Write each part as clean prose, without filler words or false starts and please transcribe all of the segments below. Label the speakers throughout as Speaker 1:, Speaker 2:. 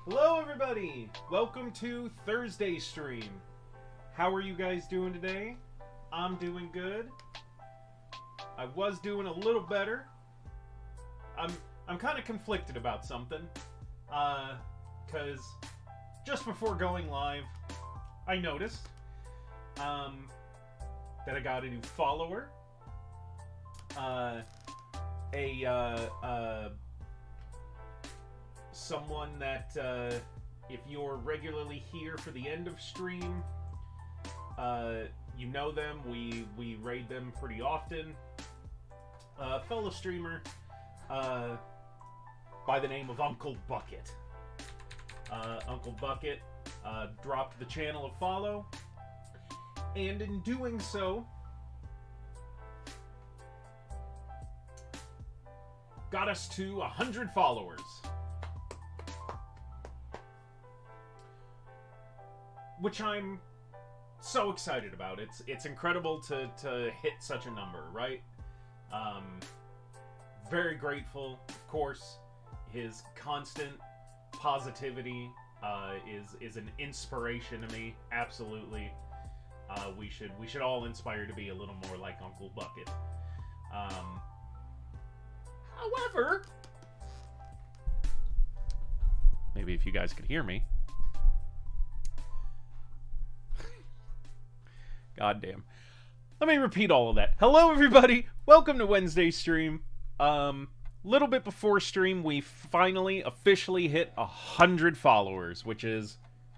Speaker 1: Hello everybody! Welcome to Thursday stream. How are you guys doing today? I'm doing good. I was doing a little better. I'm kind of conflicted about something. Cause just before going live, I noticed that I got a new follower. Someone that, if you're regularly here for the end of stream, you know them. We raid them pretty often. Fellow streamer by the name of Uncle Bucket. Uncle Bucket dropped the channel a follow, and in doing so, got us to 100 followers. Which I'm so excited about. It's incredible to hit such a number, right? Very grateful, of course. His constant positivity is an inspiration to me. Absolutely. We should all inspire to be a little more like Uncle Bucket. However, maybe if you guys could hear me. Goddamn. Let me repeat all of that. Hello, everybody. Welcome to Wednesday stream. Little bit before stream, we finally officially hit 100 followers, which is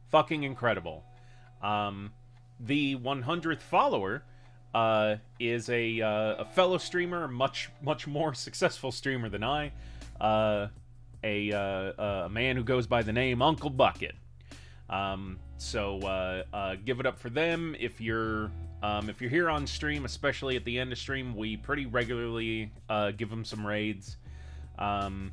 Speaker 1: fucking incredible. The 100th follower is a fellow streamer, much more successful streamer than I. A man who goes by the name Uncle Bucket. So give it up for them. If you're here on stream, especially at the end of stream, we pretty regularly give them some raids. And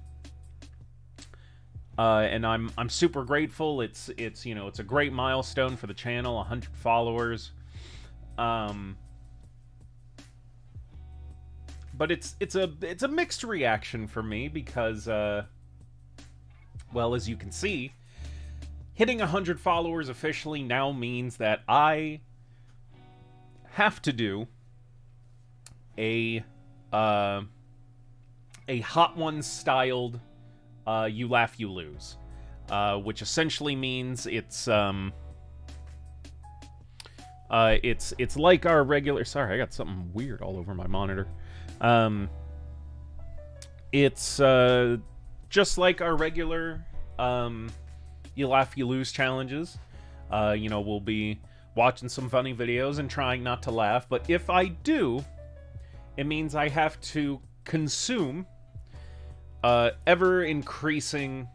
Speaker 1: I'm super grateful. It's you know, it's a great milestone for the channel, 100 followers. But it's a mixed reaction for me because well, as you can see, hitting 100 followers officially now means that I have to do a Hot Ones styled You Laugh, You Lose, which essentially means it's like our regular. Sorry, I got something weird all over my monitor. It's just like our regular You Laugh, You Lose challenges. You know, we'll be watching some funny videos and trying not to laugh, but if I do, it means I have to consume ever-increasing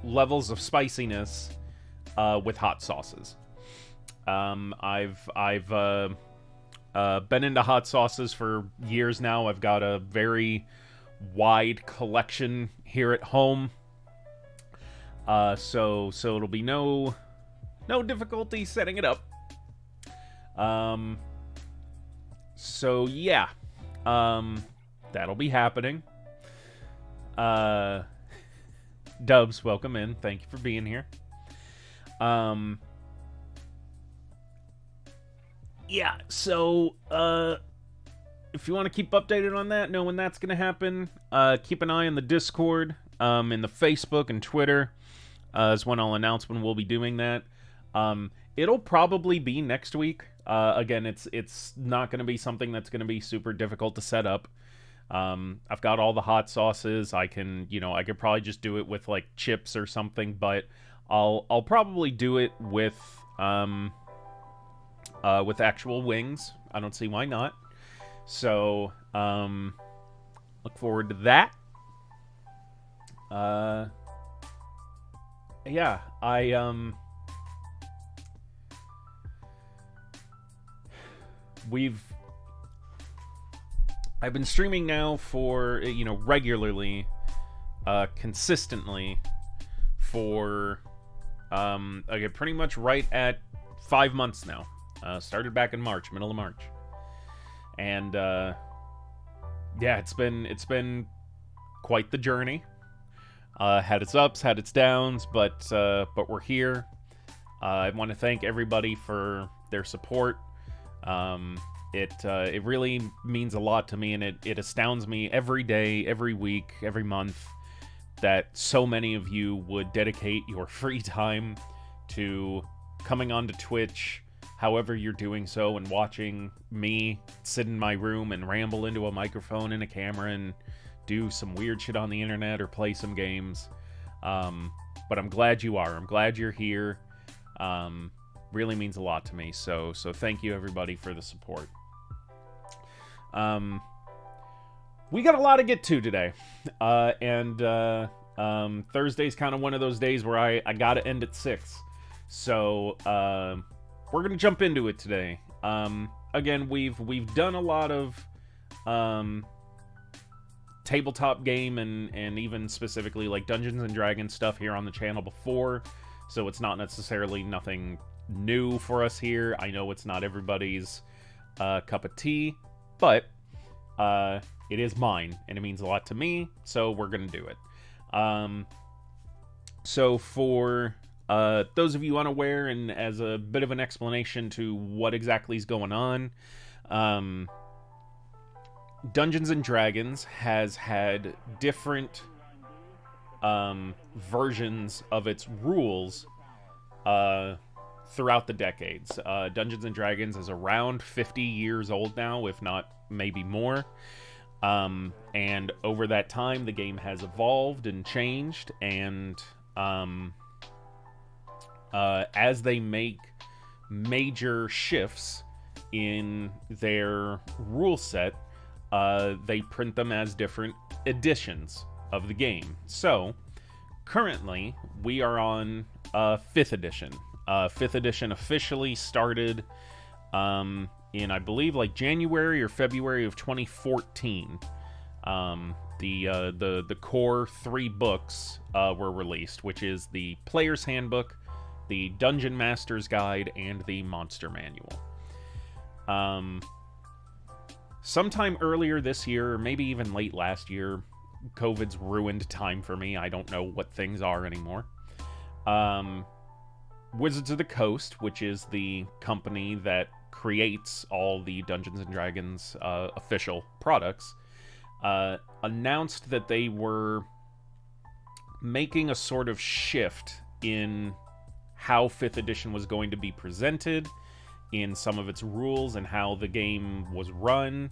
Speaker 1: levels of spiciness with hot sauces. I've been into hot sauces for years now. I've got a very wide collection here at home. So it'll be no difficulty setting it up. So yeah. That'll be happening. Dubs, welcome in. Thank you for being here. Yeah, so if you want to keep updated on that, know when that's going to happen, keep an eye on the Discord, in the Facebook and Twitter, is when I'll announce when we'll be doing that. It'll probably be next week. Again, it's not going to be something that's going to be super difficult to set up. I've got all the hot sauces. I could probably just do it with like chips or something, but I'll probably do it with actual wings. I don't see why not. So, look forward to that. Yeah, I've been streaming now for, you know, regularly, consistently for, okay, pretty much right at 5 months now. Started back in March, middle of March. And, yeah, it's been quite the journey. Had its ups, had its downs, but we're here. I want to thank everybody for their support. It really means a lot to me, and it astounds me every day, every week, every month that so many of you would dedicate your free time to coming onto Twitch, however you're doing so, and watching me sit in my room and ramble into a microphone and a camera and do some weird shit on the internet or play some games. But I'm glad you are. I'm glad you're here. Really means a lot to me. So thank you everybody for the support. We got a lot to get to today. Thursday's kind of one of those days where I gotta end at 6. So, we're gonna jump into it today. Again, we've done a lot of, tabletop game and even specifically like Dungeons and Dragons stuff here on the channel before, so it's not necessarily nothing new for us here. I know it's not everybody's cup of tea, but it is mine and it means a lot to me, so we're gonna do it. So for those of you unaware, and as a bit of an explanation to what exactly is going on, Dungeons and Dragons has had different versions of its rules throughout the decades. Dungeons and Dragons is around 50 years old now, if not maybe more. And over that time, the game has evolved and changed, and as they make major shifts in their rule set, they print them as different editions of the game. So, currently, we are on 5th edition. 5th edition officially started in, I believe, like January or February of 2014. The core 3 books were released, which is the Player's Handbook, the Dungeon Master's Guide, and the Monster Manual. Sometime earlier this year, or maybe even late last year, COVID's ruined time for me. I don't know what things are anymore. Wizards of the Coast, which is the company that creates all the Dungeons & Dragons official products, announced that they were making a sort of shift in how 5th edition was going to be presented, in some of its rules and how the game was run,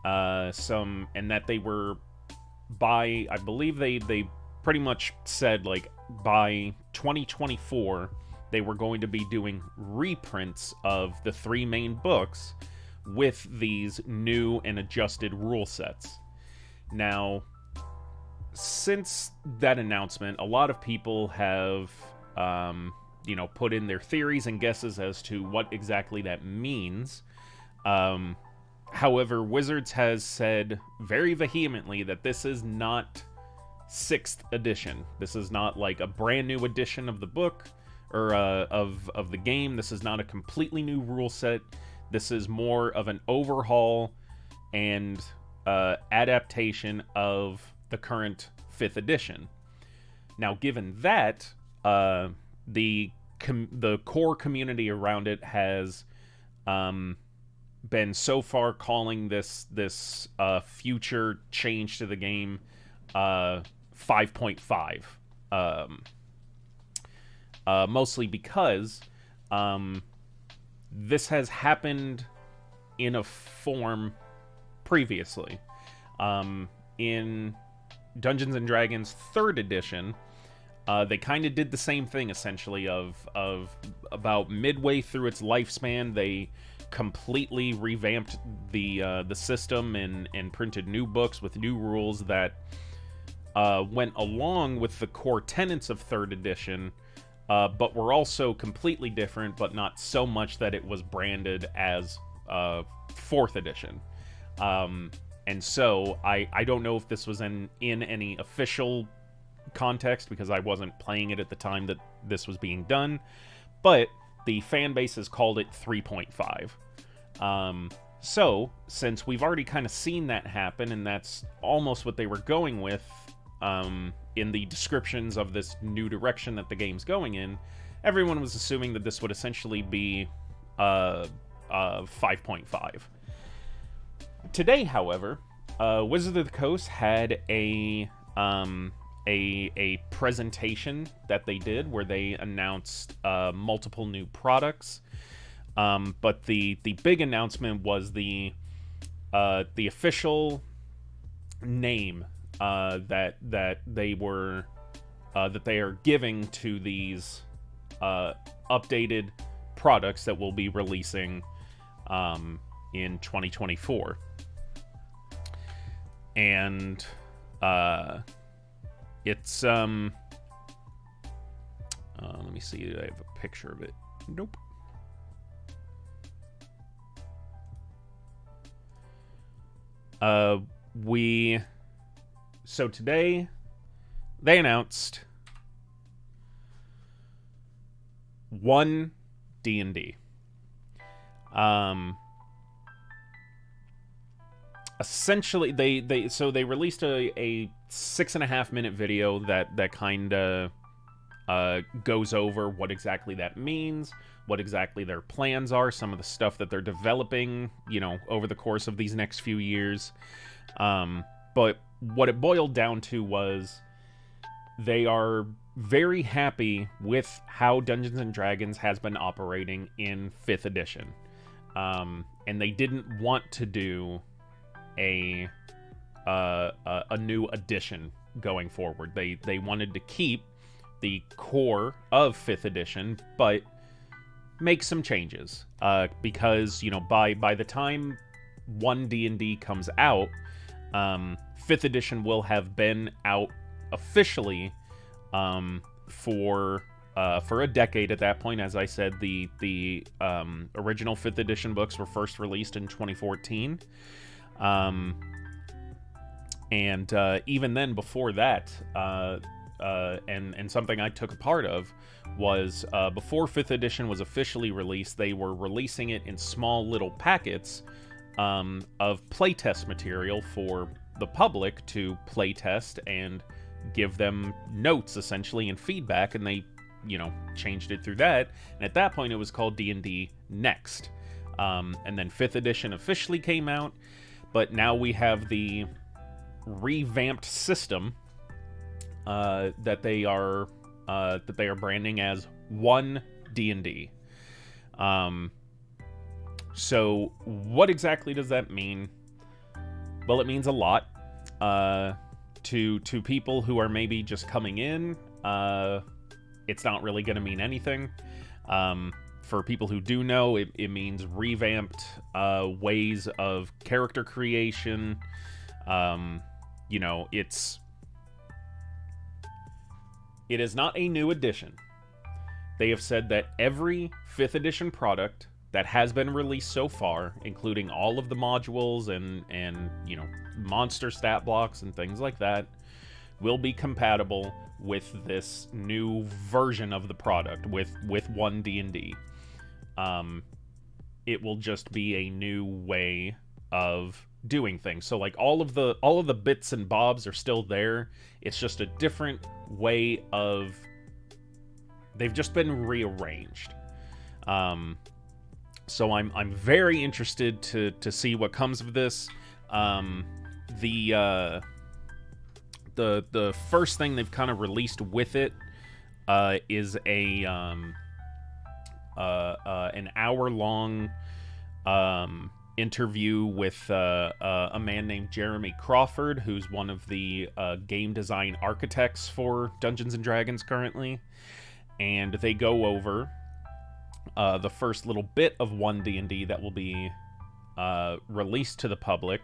Speaker 1: and that they were, by, I believe they pretty much said, like, by 2024, they were going to be doing reprints of the 3 main books with these new and adjusted rule sets. Now, since that announcement, a lot of people have, put in their theories and guesses as to what exactly that means. However, Wizards has said very vehemently that this is not 6th edition. This is not like a brand new edition of the book or of the game. This is not a completely new rule set. This is more of an overhaul and adaptation of the current 5th edition. Now, given that, the core community around it has been so far calling this future change to the game 5.5, mostly because this has happened in a form previously. In Dungeons and Dragons 3rd edition, they kind of did the same thing, essentially, of about midway through its lifespan, they completely revamped the system and printed new books with new rules that went along with the core tenets of 3rd edition, but were also completely different, but not so much that it was branded as 4th edition. And so, I don't know if this was in any official context, because I wasn't playing it at the time that this was being done, but the fan base has called it 3.5. So, since we've already kind of seen that happen, and that's almost what they were going with, in the descriptions of this new direction that the game's going in, everyone was assuming that this would essentially be 5.5. Today, however, Wizards of the Coast had a presentation that they did where they announced multiple new products. But the big announcement was the official name that they are giving to these updated products that we'll be releasing in 2024. And it's let me see, I have a picture of it. Nope. So today they announced OneDND. Essentially, they released a 6.5 minute video that kind of goes over what exactly that means, what exactly their plans are, some of the stuff that they're developing, over the course of these next few years. But what it boiled down to was they are very happy with how Dungeons & Dragons has been operating in 5th edition. And they didn't want to do a new edition going forward. They wanted to keep the core of 5th edition, but make some changes. Because, by the time OneDND comes out, 5th edition will have been out officially for a decade at that point. As I said, the original 5th edition books were first released in 2014. And even then, before that, and something I took a part of was before 5th edition was officially released, they were releasing it in small little packets of playtest material for the public to playtest and give them notes, essentially, and feedback, and they, changed it through that. And at that point, it was called D&D Next. And then 5th edition officially came out, but now we have the revamped system that they are branding as OneDND. So what exactly does that mean? Well, it means a lot to people who are maybe just coming in. It's not really going to mean anything. For people who do know, it means revamped ways of character creation. It is not a new edition. They have said that every 5th edition product that has been released so far, including all of the modules and monster stat blocks and things like that, will be compatible with this new version of the product, with OneDND. It will just be a new way of doing things. So all of the bits and bobs are still there. It's just a different way of... They've just been rearranged. So I'm very interested to see what comes of this. The first thing they've kind of released with it is an hour-long interview with a man named Jeremy Crawford, who's one of the game design architects for Dungeons & Dragons currently. And they go over the first little bit of OneDND that will be released to the public,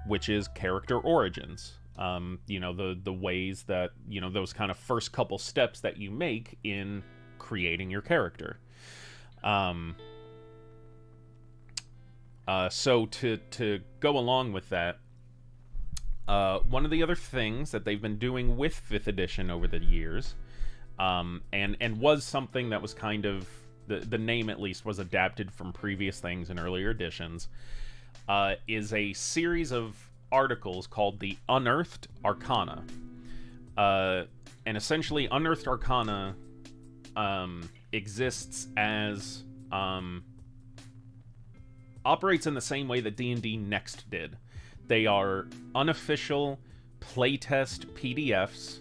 Speaker 1: which is character origins. The ways that, those kind of first couple steps that you make in creating your character. So to go along with that, one of the other things that they've been doing with 5th edition over the years, and was something that was kind of, the name at least was adapted from previous things in earlier editions, is a series of articles called the Unearthed Arcana. And essentially, Unearthed Arcana exists as... operates in the same way that D&D Next did. They are unofficial playtest PDFs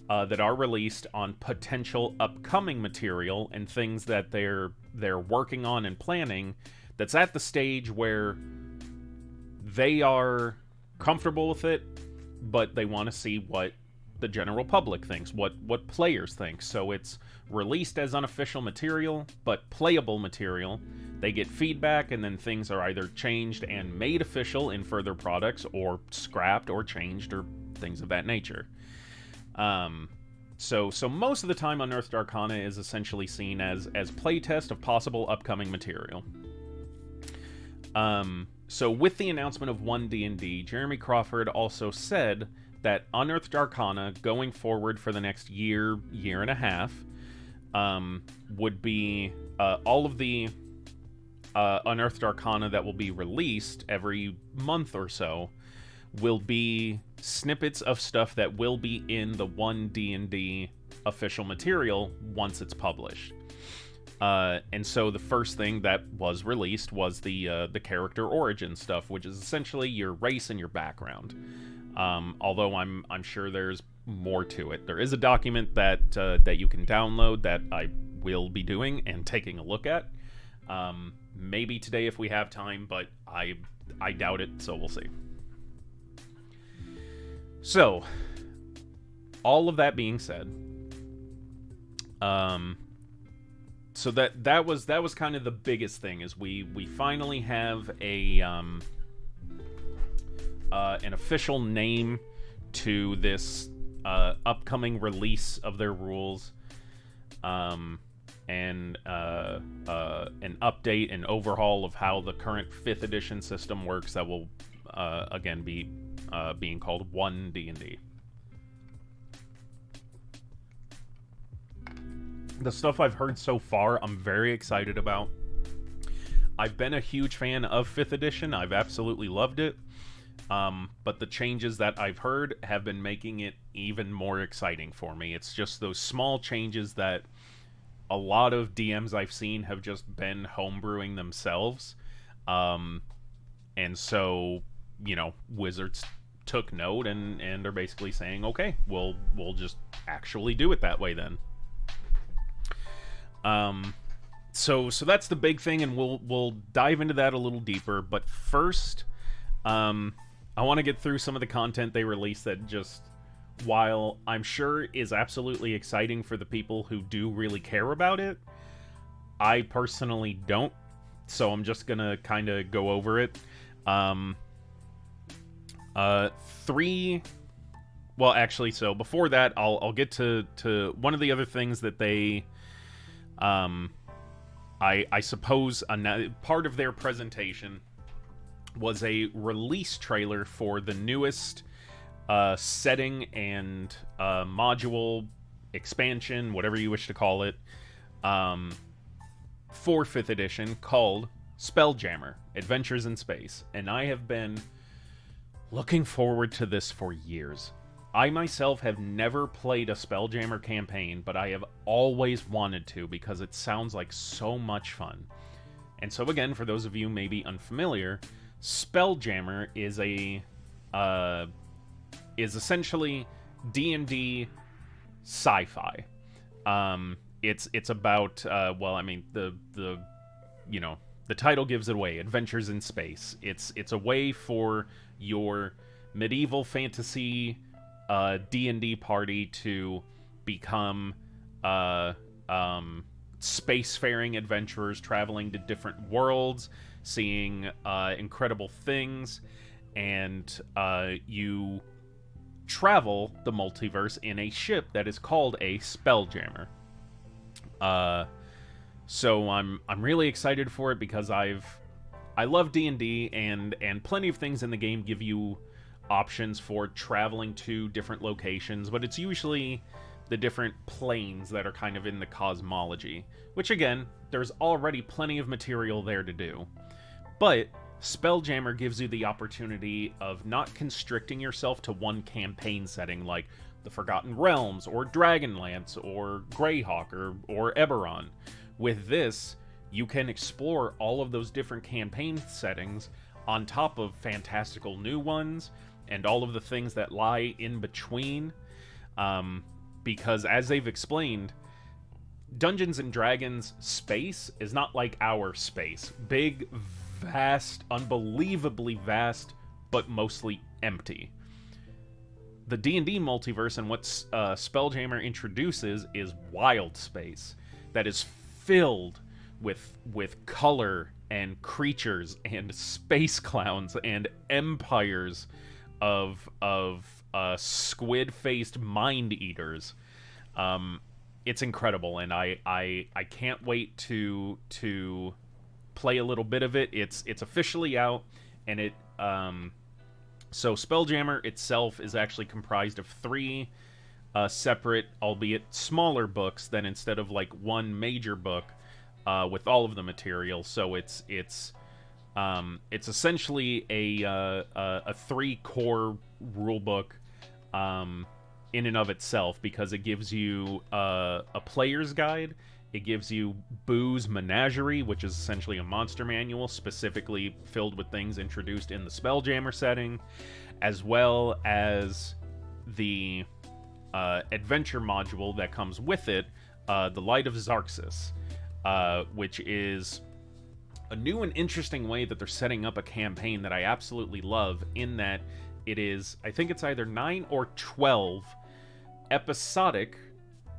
Speaker 1: that are released on potential upcoming material and things that they're working on and planning that's at the stage where they are comfortable with it, but they want to see what the general public thinks, what players think. So it's released as unofficial material, but playable material. They get feedback, and then things are either changed and made official in further products, or scrapped or changed, or things of that nature. So most of the time, Unearthed Arcana is essentially seen as playtest of possible upcoming material. So with the announcement of OneDND, Jeremy Crawford also said that Unearthed Arcana, going forward for the next year and a half, would be all of the Unearthed Arcana that will be released every month or so will be snippets of stuff that will be in the OneDND official material once it's published. And so the first thing that was released was the character origin stuff, which is essentially your race and your background. Although I'm sure there's more to it. There is a document that you can download that I will be doing and taking a look at. Maybe today if we have time, but I doubt it, so we'll see. So, all of that being said, so that was kind of the biggest thing, is we finally have a an official name to this upcoming release of their rules, and an update and overhaul of how the current 5th edition system works that will again be being called OneDND. The stuff I've heard so far, I'm very excited about. I've been a huge fan of 5th edition. I've absolutely loved it. But the changes that I've heard have been making it even more exciting for me. It's just those small changes that a lot of DMs I've seen have just been homebrewing themselves. And so, Wizards took note and are basically saying, okay, we'll just actually do it that way then. So that's the big thing, and we'll dive into that a little deeper. But first, I want to get through some of the content they released that just, while I'm sure is absolutely exciting for the people who do really care about it, I personally don't. So I'm just gonna kind of go over it. Well, actually, so before that, I'll get to one of the other things that they, I suppose, part of their presentation was a release trailer for the newest setting and module expansion, whatever you wish to call it, for 5th edition, called Spelljammer: Adventures in Space. And I have been looking forward to this for years. I myself have never played a Spelljammer campaign, but I have always wanted to because it sounds like so much fun. And so again, for those of you maybe unfamiliar, Spelljammer is essentially D&D sci-fi. It's about well, I mean, the title gives it away, Adventures in Space. It's a way for your medieval fantasy D&D party to become spacefaring adventurers traveling to different worlds, seeing incredible things, and you travel the multiverse in a ship that is called a Spelljammer. So I'm really excited for it because I love D&D, and plenty of things in the game give you options for traveling to different locations, but it's usually the different planes that are kind of in the cosmology, which again, there's already plenty of material there to do. But Spelljammer gives you the opportunity of not constricting yourself to one campaign setting like the Forgotten Realms, or Dragonlance, or Greyhawk, or Eberron. With this, you can explore all of those different campaign settings on top of fantastical new ones, and all of the things that lie in between. Because, as they've explained, Dungeons and Dragons space is not like our space. Big, vast, unbelievably vast, but mostly empty. The D&D multiverse and what Spelljammer introduces is wild space that is filled with color and creatures and space clowns and empires of squid-faced mind eaters. It's incredible, and I can't wait to play a little bit of it. It's officially out, and it so Spelljammer itself is actually comprised of 3 separate, albeit smaller books, then instead of like one major book with all of the material. So it's essentially a 3 core rule book in and of itself, because it gives you a player's guide. It gives you Boo's Menagerie, which is essentially a monster manual specifically filled with things introduced in the Spelljammer setting, as well as the adventure module that comes with it, The Light of Xarxis, which is a new and interesting way that they're setting up a campaign that I absolutely love, in that it is, I think it's either 9 or 12 episodic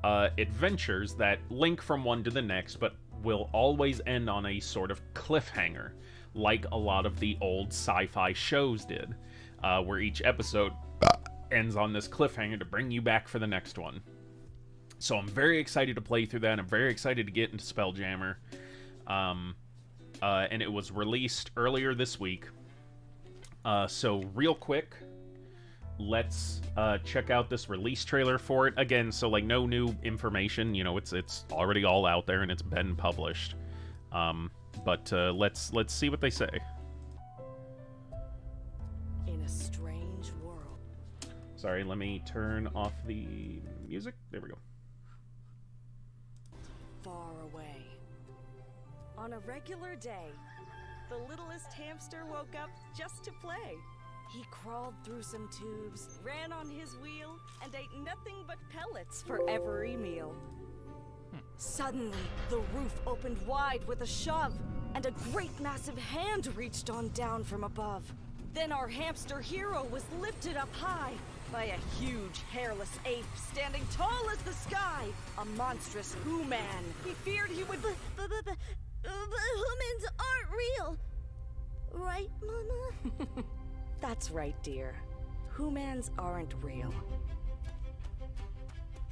Speaker 1: adventures that link from one to the next, but will always end on a sort of cliffhanger, like a lot of the old sci-fi shows did, where each episode ends on this cliffhanger to bring you back for the next one. So I'm very excited to play through that. I'm very excited to get into Spelljammer. And it was released earlier this week. So real quick, let's check out this release trailer for it. Again, so like no new information, you know, it's already all out there and it's been published. But let's see what they say.
Speaker 2: In a strange world.
Speaker 1: Sorry, let me turn off the music. There we go.
Speaker 2: Far away. On a regular day, the littlest hamster woke up just to play. He crawled through some tubes, ran on his wheel, and ate nothing but pellets for every meal. Suddenly, the roof opened wide with a shove, and a great massive hand reached on down from above. Then our hamster hero was lifted up high by a huge hairless ape standing tall as the sky, a monstrous Who-Man. He feared he would...
Speaker 3: But humans aren't real, right, Mama?
Speaker 2: That's right, dear. Who-Mans aren't real.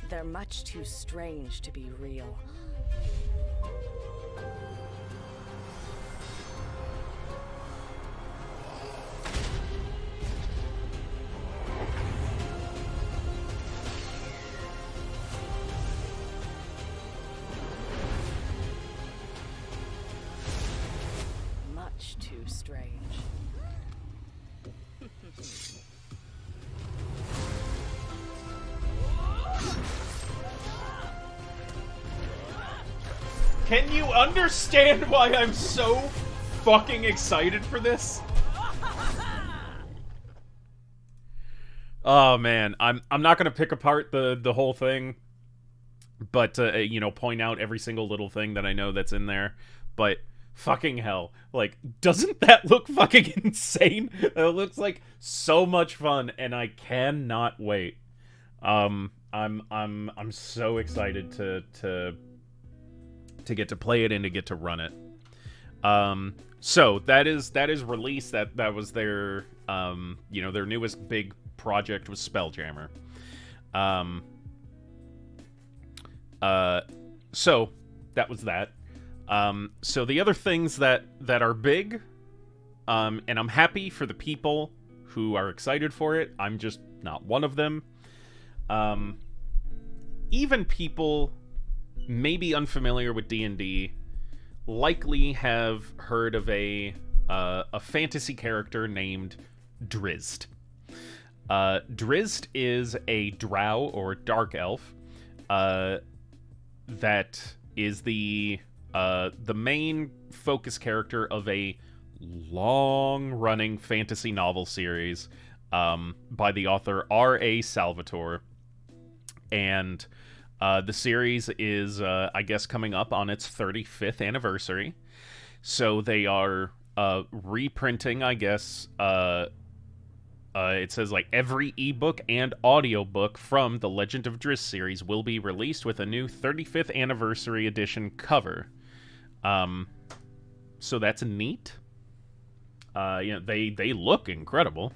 Speaker 2: They're much too strange to be real. Much too strange.
Speaker 1: Can you understand why I'm so fucking excited for this? Oh man, I'm not gonna pick apart the whole thing, but you know, point out every single little thing that I know that's in there. But fucking hell, like, doesn't that look fucking insane? It looks like so much fun, and I cannot wait. I'm so excited to get to play it and to get to run it. So that is released. That was their you know, their newest big project was Spelljammer. So that was that. So the other things that are big, and I'm happy for the people who are excited for it. I'm just not one of them. Even people maybe unfamiliar with D&D likely have heard of a a fantasy character named Drizzt. Drizzt is a drow or dark elf that is the main focus character of a long-running fantasy novel series by the author R.A. Salvatore. And the series is, I guess, coming up on its 35th anniversary. So they are reprinting, I guess, it says, like, every ebook and audiobook from the Legend of Drizzt series will be released with a new 35th anniversary edition cover. So that's neat. They look incredible.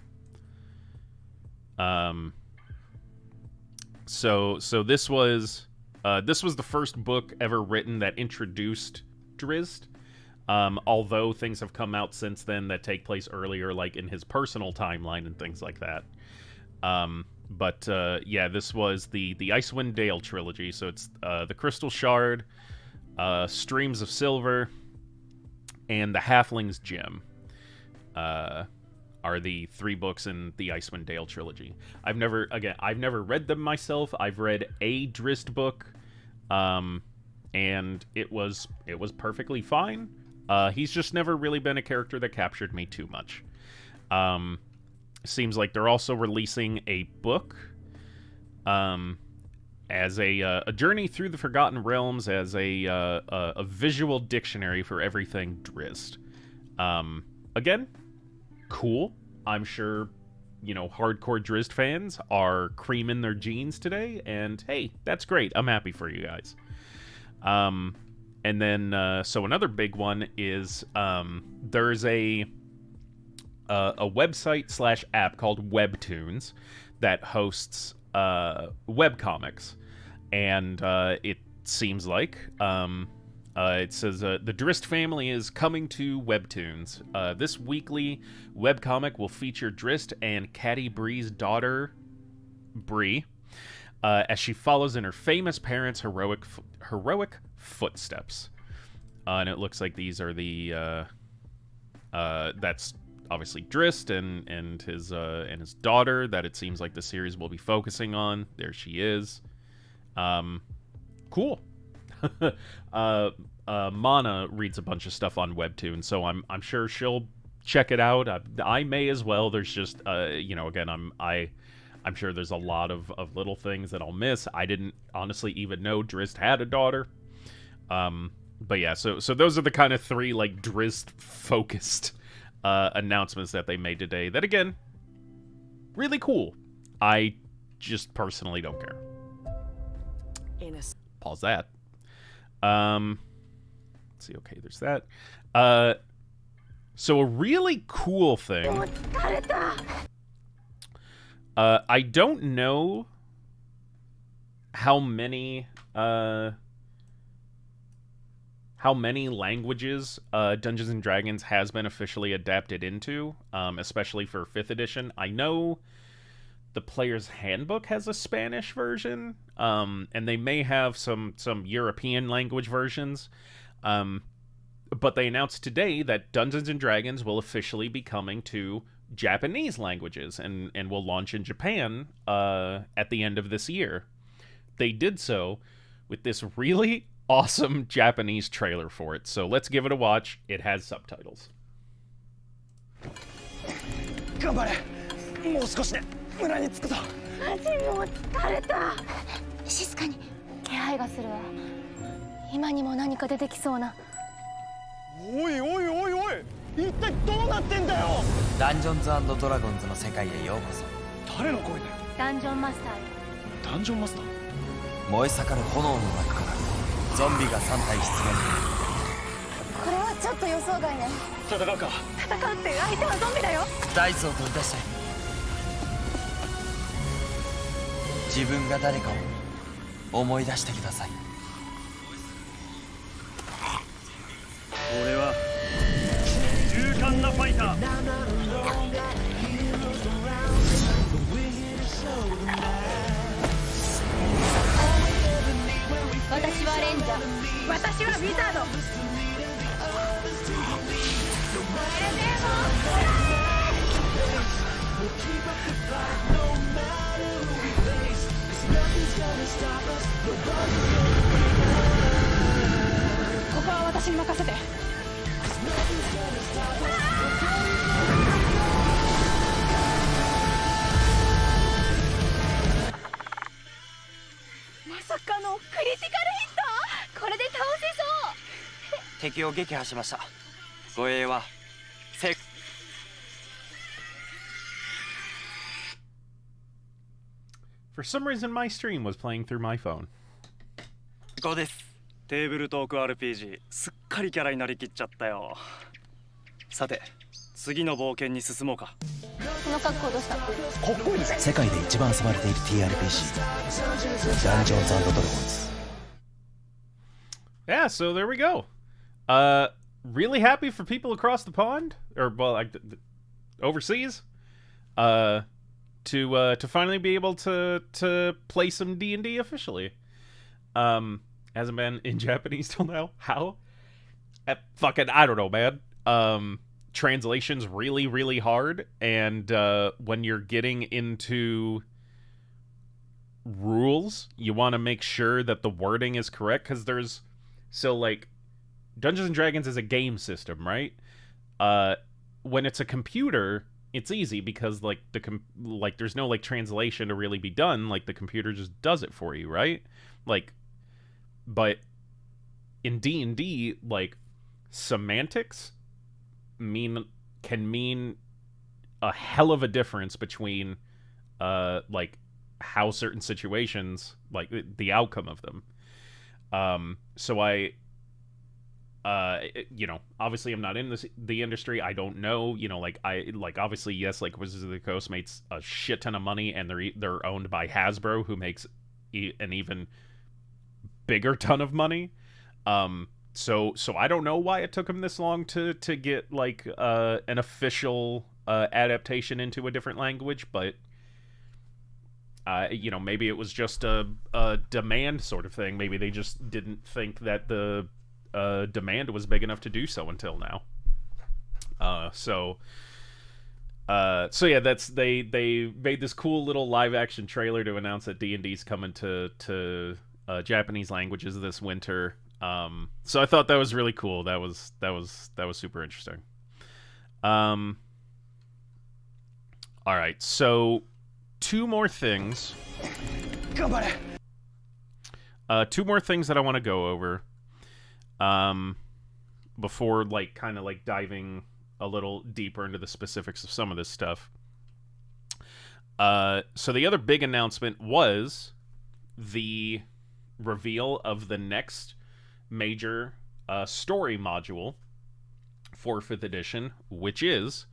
Speaker 1: So this was the first book ever written that introduced Drizzt. Although things have come out since then that take place earlier, like in his personal timeline and things like that. But this was the Icewind Dale trilogy. So it's the Crystal Shard, Streams of Silver, and the Halfling's Gem. Are the 3 books in the Icewind Dale trilogy. I've never read them myself. I've read a Drizzt book, and it was perfectly fine. He's just never really been a character that captured me too much. Seems like they're also releasing a book, as a journey through the Forgotten Realms, as a visual dictionary for everything Drizzt. Again, cool. I'm sure, hardcore Drizzt fans are creaming their jeans today, and hey, that's great. I'm happy for you guys. And then, so another big one is, there's a website / app called Webtoons that hosts, webcomics. And, it seems like, it says, the Drizzt family is coming to Webtoons. This weekly webcomic will feature Drizzt and Caddy Bree's daughter, Bree, as she follows in her famous parents' heroic footsteps. And it looks like these are the, that's obviously Drizzt and his daughter that it seems like the series will be focusing on. There she is. Cool. Mana reads a bunch of stuff on Webtoon, so I'm sure she'll check it out. I may as well. There's just again, I'm sure there's a lot of little things that I'll miss. I didn't honestly even know Drizzt had a daughter. But yeah, so those are the kind of 3 like Drizzt focused announcements that they made today. That again, really cool. I just personally don't care. Pause that. Let's see. Okay, there's that. So a really cool thing. I don't know how many languages Dungeons and Dragons has been officially adapted into, especially for 5th edition. I know the Player's Handbook has a Spanish version, and they may have some European language versions. But they announced today that Dungeons and Dragons will officially be coming to Japanese languages and will launch in Japan at the end of this year. They did so with this really awesome Japanese trailer for it. So let's give it a watch. It has subtitles.
Speaker 4: 頑張れ。もう少しで村に着くぞ。
Speaker 3: 足も疲れた。静かに。気配がするわ。今にも何か出てきそうな。
Speaker 4: おいおいおいおい。一体どうなってんだよ。
Speaker 5: ダンジョンズ&ドラゴンズの世界へようこそ。
Speaker 4: 誰の声だよ。
Speaker 3: ダンジョンマスター。
Speaker 4: ダンジョンマスター。
Speaker 5: 燃え盛る炎の中からゾンビが3体出現。
Speaker 3: これはちょっと予想外ね。
Speaker 4: 戦うか。
Speaker 3: 戦うって相手はゾンビだよ。
Speaker 5: ダイスを取り出して。自分が誰かを思い出してください。
Speaker 4: 俺は勇敢なファイター。
Speaker 3: 私はレンジャー。私はウィザード。ここは私に任せて。まさかのクリティカルヒット。これで倒せそう。
Speaker 5: 敵を撃破しました。護衛は成
Speaker 1: For some reason, my stream was playing through my phone.
Speaker 5: 功です。
Speaker 4: テーブルトーク RPG すっかりキャラになりきっちゃったよ。さて次の冒険に進もうか。
Speaker 3: この格好どうしたの？
Speaker 6: かっこいいです。世界で一番遊ばれている TRPG ダンジョンズ&ドラゴンズ。
Speaker 1: Yeah, so there we go. Really happy for people across the pond, or well, like overseas, to finally be able to play some D&D officially. Hasn't been in Japanese till now. How? Fucking I don't know, man. Translation's really, really hard, and when you're getting into rules, you want to make sure that the wording is correct, because there's so like Dungeons and Dragons is a game system, right? When it's a computer, it's easy because like there's no like translation to really be done. Like the computer just does it for you, right? Like, but in D&D, like semantics can mean a hell of a difference between like how certain situations, like the outcome of them. So you know, obviously I'm not in the industry. I don't know, you know, like obviously yes, like Wizards of the Coast makes a shit ton of money, and they're owned by Hasbro, who makes an even bigger ton of money. So I don't know why it took them this long to get like an official adaptation into a different language, but you know, maybe it was just a demand sort of thing. Maybe they just didn't think that the demand was big enough to do so until now. So yeah, that's they made this cool little live action trailer to announce that D&D's coming to Japanese languages this winter. So I thought that was really cool. That was super interesting. All right, so two more things. Two more things that I want to go over. Before like kind of like diving a little deeper into the specifics of some of this stuff. So the other big announcement was the reveal of the next major story module for 5th edition, which is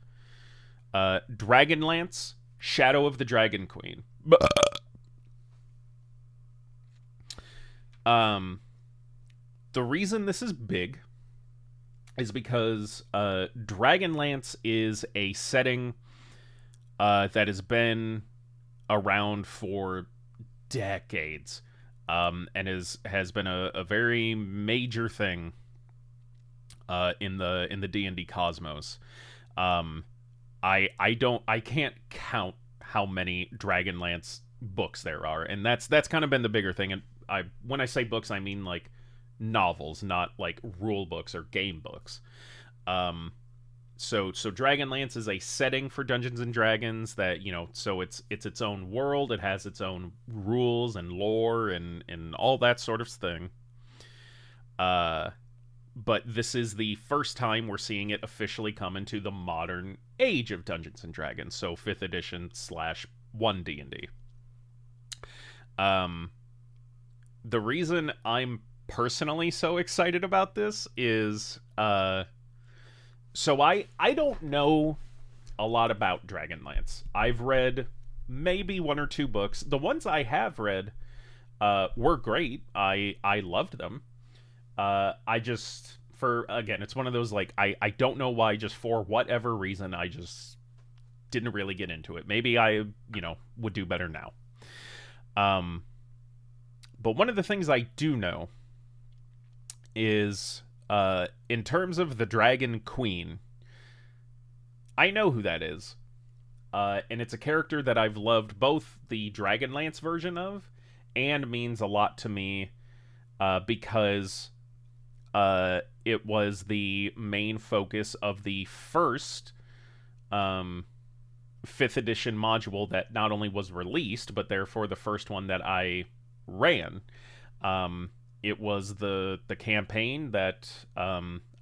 Speaker 1: Dragonlance, Shadow of the Dragon Queen. The reason this is big is because Dragonlance is a setting that has been around for decades, and has been a very major thing in the D&D cosmos. I can't count how many Dragonlance books there are, and that's kind of been the bigger thing. And when I say books, I mean like novels, not like rule books or game books. So Dragonlance is a setting for Dungeons and Dragons that, you know, so it's its own world. It has its own rules and lore and all that sort of thing. But this is the first time we're seeing it officially come into the modern age of Dungeons and Dragons. So 5th edition / OneDND. The reason I'm personally so excited about this is so I don't know a lot about Dragonlance. I've read maybe 1 or 2 books. The ones I have read were great. I loved them. I just, again, it's one of those like I don't know why, just for whatever reason I just didn't really get into it. Maybe I, you know, would do better now. But one of the things I do know is, in terms of the Dragon Queen, I know who that is. And it's a character that I've loved both the Dragonlance version of and means a lot to me because it was the main focus of the first 5th edition module that not only was released, but therefore the first one that I ran. It was the campaign that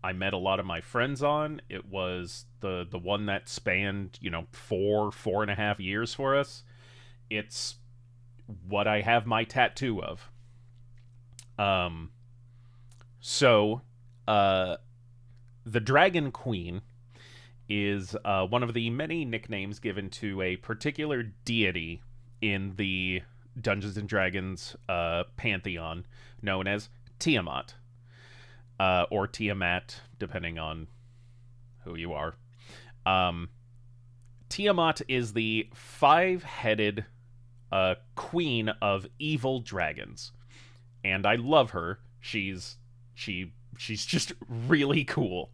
Speaker 1: I met a lot of my friends on. It was the one that spanned, 4.5 years for us. It's what I have my tattoo of. So, the Dragon Queen is one of the many nicknames given to a particular deity in the Dungeons & Dragons pantheon, known as Tiamat. Or Tiamat, depending on who you are. Tiamat is the 5-headed queen of evil dragons. And I love her. She's just really cool.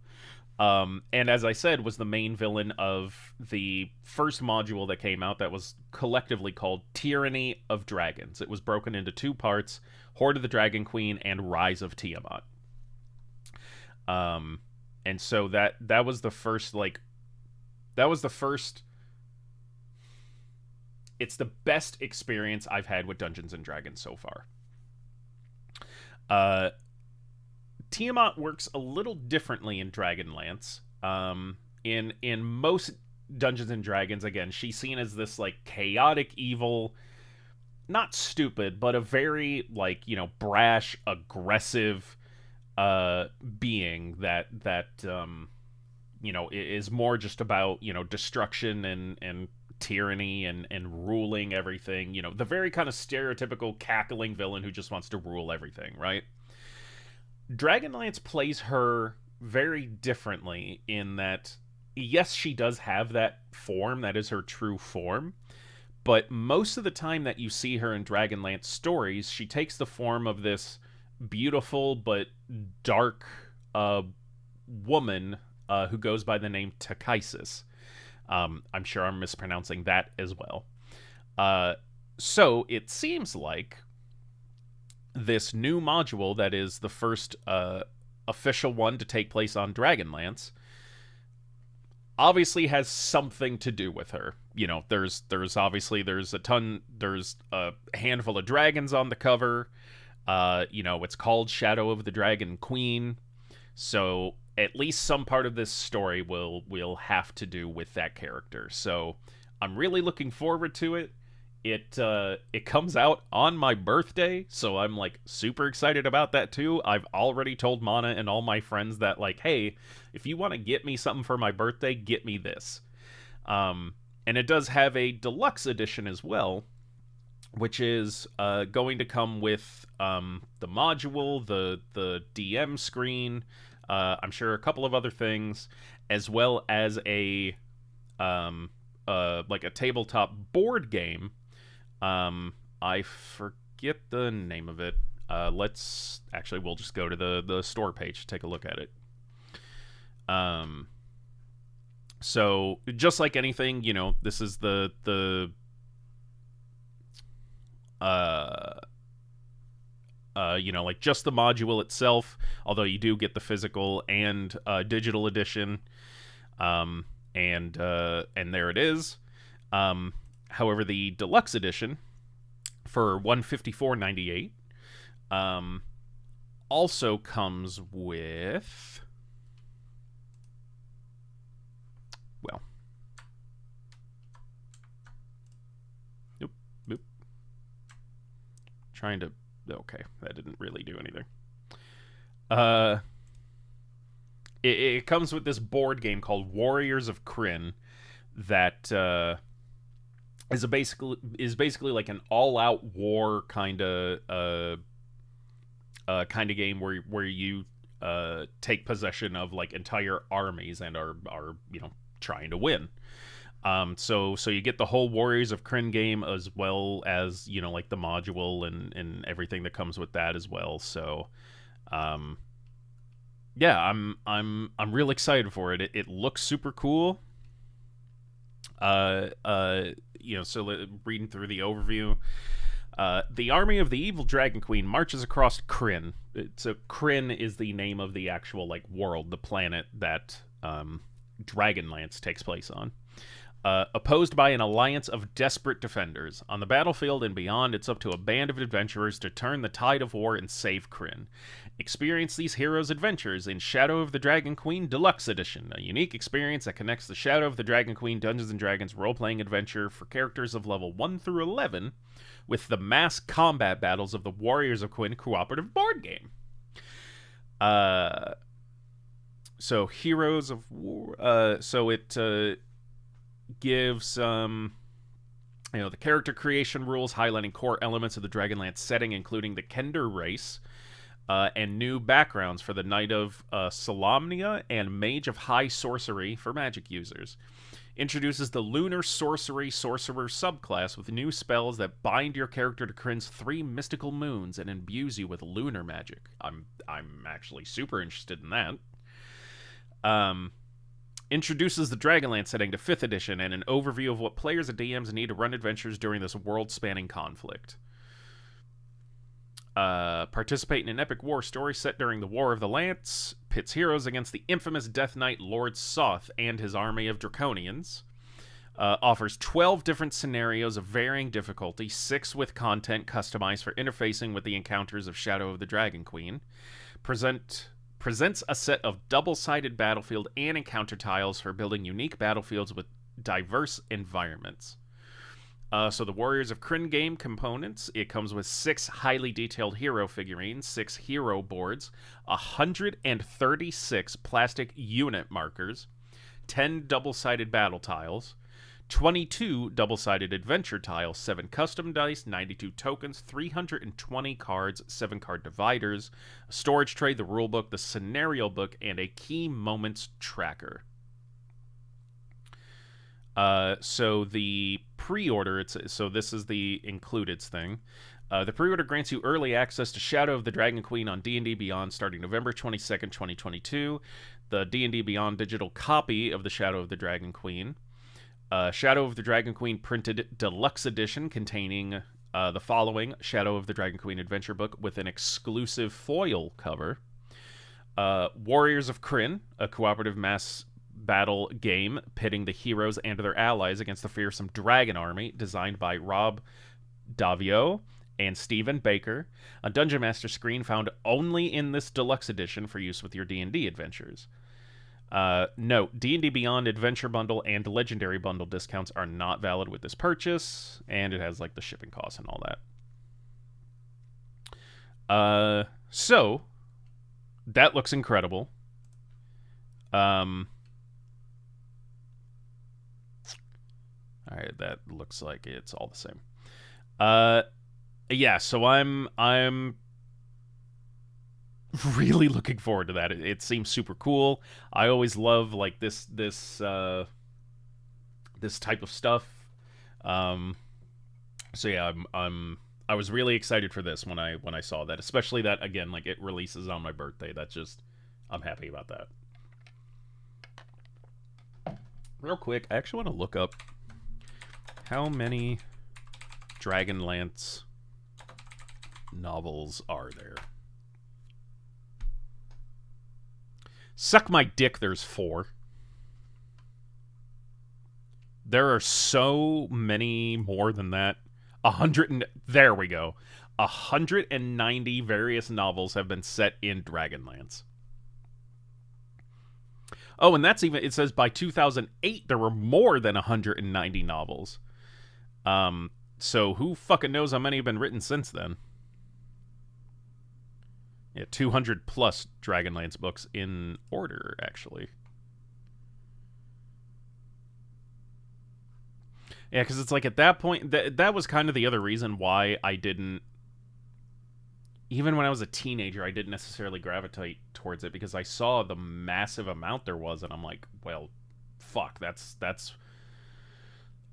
Speaker 1: And as I said, was the main villain of the first module that came out that was collectively called Tyranny of Dragons. It was broken into 2 parts, Horde of the Dragon Queen and Rise of Tiamat. And so that was the first, it's the best experience I've had with Dungeons & Dragons so far. Tiamat works a little differently in Dragonlance. In most Dungeons and Dragons, again, she's seen as this chaotic evil, not stupid, but a very brash, aggressive being that is more just about destruction and tyranny and ruling everything. The very kind of stereotypical cackling villain who just wants to rule everything, right? Dragonlance plays her very differently in that, yes, she does have that form, that is her true form, but most of the time that you see her in Dragonlance stories, she takes the form of this beautiful but dark woman who goes by the name Takaisis. I'm sure I'm mispronouncing that as well. So it seems like this new module that is the first official one to take place on Dragonlance obviously has something to do with her. There's a handful of dragons on the cover. It's called Shadow of the Dragon Queen. So at least some part of this story will have to do with that character. So I'm really looking forward to it. It comes out on my birthday, so I'm super excited about that too. I've already told Mana and all my friends that hey, if you want to get me something for my birthday, get me this. And it does have a deluxe edition as well, which is going to come with the module, the DM screen, I'm sure a couple of other things, as well as a tabletop board game. I forget the name of it. We'll just go to the store page to take a look at it. So just like anything, this is the just the module itself, although you do get the physical and digital edition. And there it is. However, the deluxe edition for $154.98 also comes with, well, nope. Trying to, okay, that didn't really do anything. It comes with this board game called Warriors of Krynn that is basically like an all-out war kind of game where you take possession of entire armies and are trying to win. So you get the whole Warriors of Krynn game as well as the module and everything that comes with that as well. So yeah, I'm real excited for it. It looks super cool. So reading through the overview, The army of the evil Dragon Queen marches across Krynn. So Krynn is the name of the actual like world, the planet that Dragonlance takes place on. Opposed by an alliance of desperate defenders. On the battlefield and beyond, it's up to a band of adventurers to turn the tide of war and save Krynn. Experience these heroes' adventures in Shadow of the Dragon Queen Deluxe Edition, a unique experience that connects the Shadow of the Dragon Queen Dungeons & Dragons role-playing adventure for characters of level 1 through 11 with the mass combat battles of the Warriors of Quinn cooperative board game. So Heroes of War, so it gives the character creation rules, highlighting core elements of the Dragonlance setting, including the Kender race, and new backgrounds for the Knight of Solamnia and Mage of High Sorcery for magic users. Introduces the Lunar Sorcery Sorcerer subclass with new spells that bind your character to Krynn's 3 mystical moons and imbues you with lunar magic. I'm actually super interested in that. Introduces the Dragonlance setting to 5th edition and an overview of what players and DMs need to run adventures during this world-spanning conflict. Participate in an epic war story set during the War of the Lance. Pits heroes against the infamous Death Knight Lord Soth and his army of Draconians. Offers 12 different scenarios of varying difficulty, 6 with content customized for interfacing with the encounters of Shadow of the Dragon Queen. Presents a set of double-sided battlefield and encounter tiles for building unique battlefields with diverse environments. So the Warriors of Krynn game components, it comes with 6 highly detailed hero figurines, 6 hero boards, 136 plastic unit markers, 10 double-sided battle tiles, 22 double-sided adventure tiles, 7 custom dice, 92 tokens, 320 cards, 7 card dividers, a storage tray, the rulebook, the scenario book, and a key moments tracker. So the pre-order, so this is the included thing. The pre-order grants you early access to Shadow of the Dragon Queen on D&D Beyond starting November 22nd, 2022. The D&D Beyond digital copy of the Shadow of the Dragon Queen. Shadow of the Dragon Queen printed deluxe edition containing the following: Shadow of the Dragon Queen adventure book with an exclusive foil cover. Warriors of Krynn, a cooperative mass battle game pitting the heroes and their allies against the fearsome dragon army, designed by Rob Davio and Stephen Baker. A Dungeon Master screen found only in this deluxe edition for use with your D&D adventures. Note, D&D Beyond Adventure Bundle and Legendary Bundle discounts are not valid with this purchase, and it has, like, the shipping costs and all that. So, that looks incredible. Alright, that looks like it's all the same. Yeah, so I'm really looking forward to that. It seems super cool. I always love like this type of stuff. So yeah, I was really excited for this when I saw that, especially that again, like it releases on my birthday. That's just, I'm happy about that. Real quick, I actually want to look up how many Dragonlance novels are there. Suck my dick, there's 4. There are so many more than that. There we go. 190 various novels have been set in Dragonlance. Oh, and that's even, it says by 2008 there were more than 190 novels. So who fucking knows how many have been written since then? Yeah, 200 plus Dragonlance books in order, actually. Yeah, because it's like at that point, that was kind of the other reason why I didn't, even when I was a teenager, I didn't necessarily gravitate towards it, because I saw the massive amount there was, and I'm like, well, fuck, that's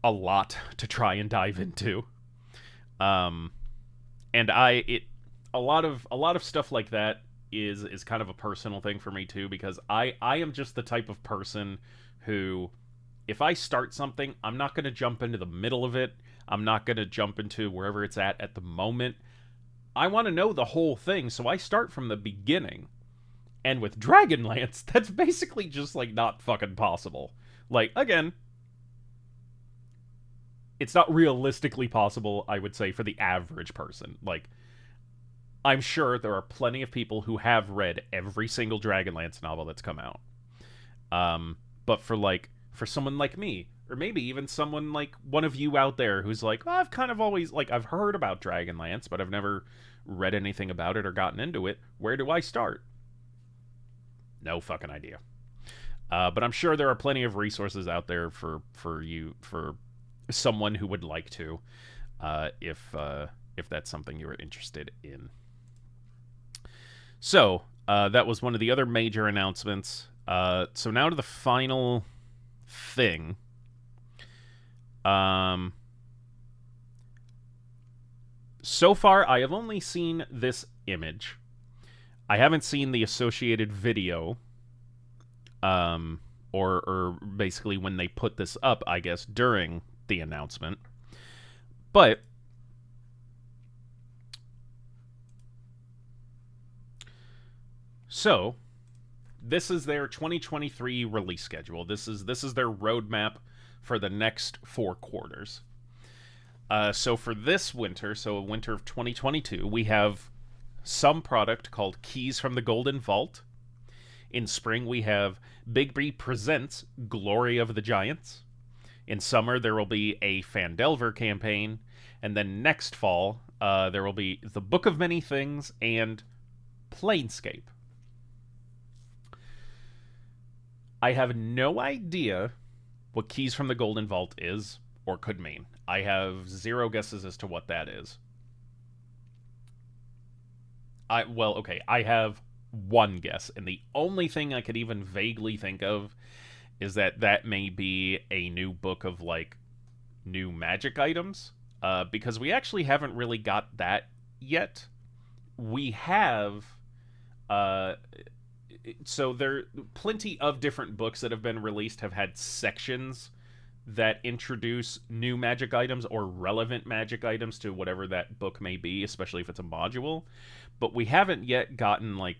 Speaker 1: a lot to try and dive into. And a lot of stuff like that is kind of a personal thing for me too, because I am just the type of person who, if I start something, I'm not going to jump into the middle of it. I'm not going to jump into wherever it's at the moment. I want to know the whole thing, so I start from the beginning. And with Dragonlance, that's basically just, like, not fucking possible. Like, again, it's not realistically possible, I would say, for the average person. Like, I'm sure there are plenty of people who have read every single Dragonlance novel that's come out. But for someone like me, or maybe even someone like one of you out there who's like, well, I've kind of always, like, I've heard about Dragonlance, but I've never read anything about it or gotten into it. Where do I start? No fucking idea. But I'm sure there are plenty of resources out there for someone who would like to, if that's something you're interested in. So that was one of the other major announcements. So now to the final thing. So far, I have only seen this image. I haven't seen the associated video, or basically when they put this up, I guess, during the announcement. But so this is their 2023 release schedule. This is their roadmap for the next 4 quarters. So for this winter, so winter of 2022, we have some product called Keys from the Golden Vault. In spring, we have Bigby Presents Glory of the Giants. In summer, there will be a Phandelver campaign. And then next fall, there will be The Book of Many Things and Planescape. I have no idea what Keys from the Golden Vault is or could mean. I have 0 guesses as to what that is. I have 1 guess, and the only thing I could even vaguely think of is that may be a new book of, like, new magic items, because we actually haven't really got that yet. We have, so there, plenty of different books that have been released have had sections that introduce new magic items or relevant magic items to whatever that book may be, especially if it's a module. But we haven't yet gotten, like,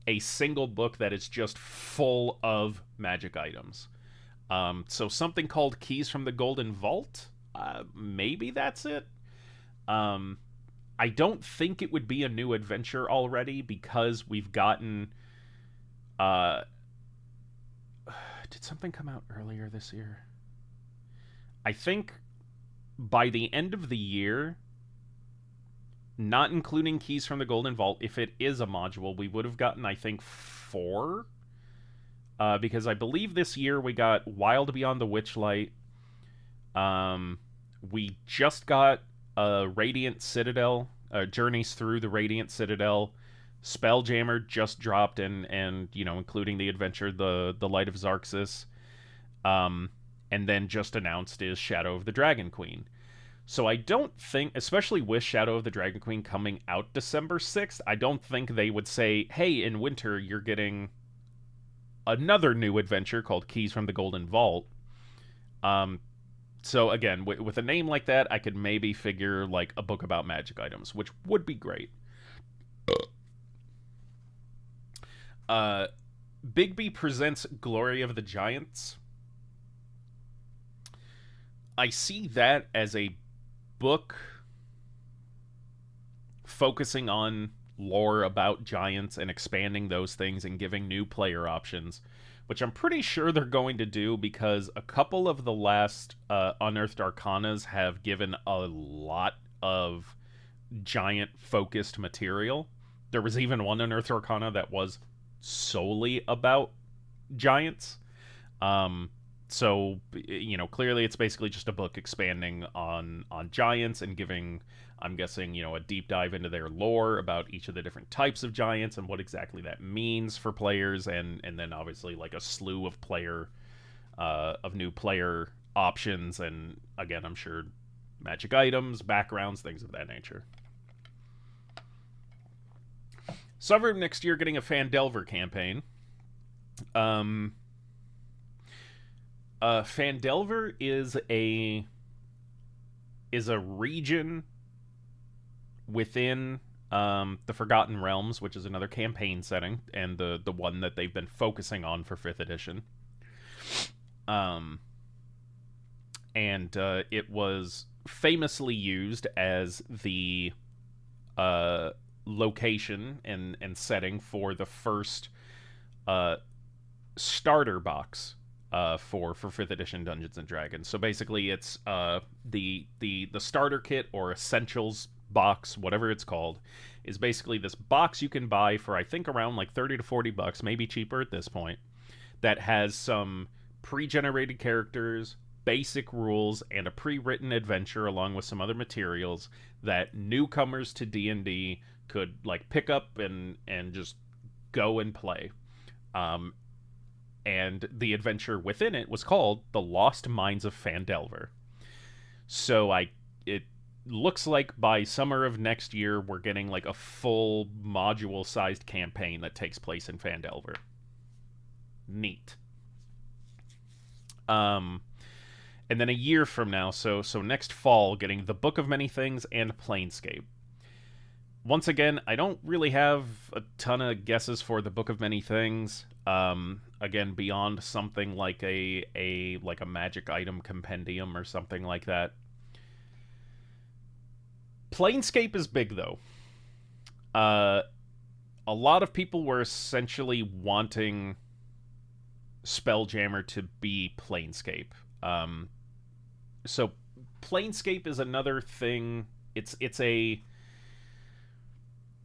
Speaker 1: a single book that is just full of magic items. So something called Keys from the Golden Vault? Maybe that's it? I don't think it would be a new adventure already, because we've gotten... did something come out earlier this year? I think by the end of the year, not including Keys from the Golden Vault, if it is a module, we would have gotten, I think, 4. Because I believe this year we got Wild Beyond the Witchlight. We just got Radiant Citadel, Journeys Through the Radiant Citadel. Spelljammer just dropped, and you know, including the adventure, the Light of Xarxis. And then just announced is Shadow of the Dragon Queen. So I don't think, especially with Shadow of the Dragon Queen coming out December 6th, I don't think they would say, hey, in winter you're getting another new adventure called Keys from the Golden Vault. So again, with a name like that, I could maybe figure, like, a book about magic items, which would be great. Bigby Presents Glory of the Giants. I see that as a book focusing on lore about giants and expanding those things and giving new player options, which I'm pretty sure they're going to do, because a couple of the last Unearthed Arcanas have given a lot of giant-focused material. There was even one Unearthed Arcana that was solely about giants. So, you know, clearly it's basically just a book expanding on giants and giving, I'm guessing, you know, a deep dive into their lore about each of the different types of giants and what exactly that means for players, and then obviously like a slew of new player options, and again, I'm sure magic items, backgrounds, things of that nature. Summer of next year, getting a Phandelver campaign. Phandelver is a is a region within the Forgotten Realms, which is another campaign setting, and the one that they've been focusing on for 5th edition. And it was famously used as the location and setting for the first starter box for 5th edition Dungeons and Dragons. So basically, it's the starter kit or essentials box, whatever it's called, is basically this box you can buy for, I think, around like $30 to $40, maybe cheaper at this point, that has some pre-generated characters, basic rules, and a pre-written adventure along with some other materials that newcomers to D&D could like pick up and just go and play. And the adventure within it was called The Lost Mines of Phandelver. So it looks like by summer of next year we're getting like a full module-sized campaign that takes place in Phandelver. Neat. And then a year from now, so next fall, getting the Book of Many Things and Planescape. Once again, I don't really have a ton of guesses for the Book of Many Things. Again, beyond something like a magic item compendium or something like that. Planescape is big, though. A lot of people were essentially wanting Spelljammer to be Planescape. So Planescape is another thing. It's a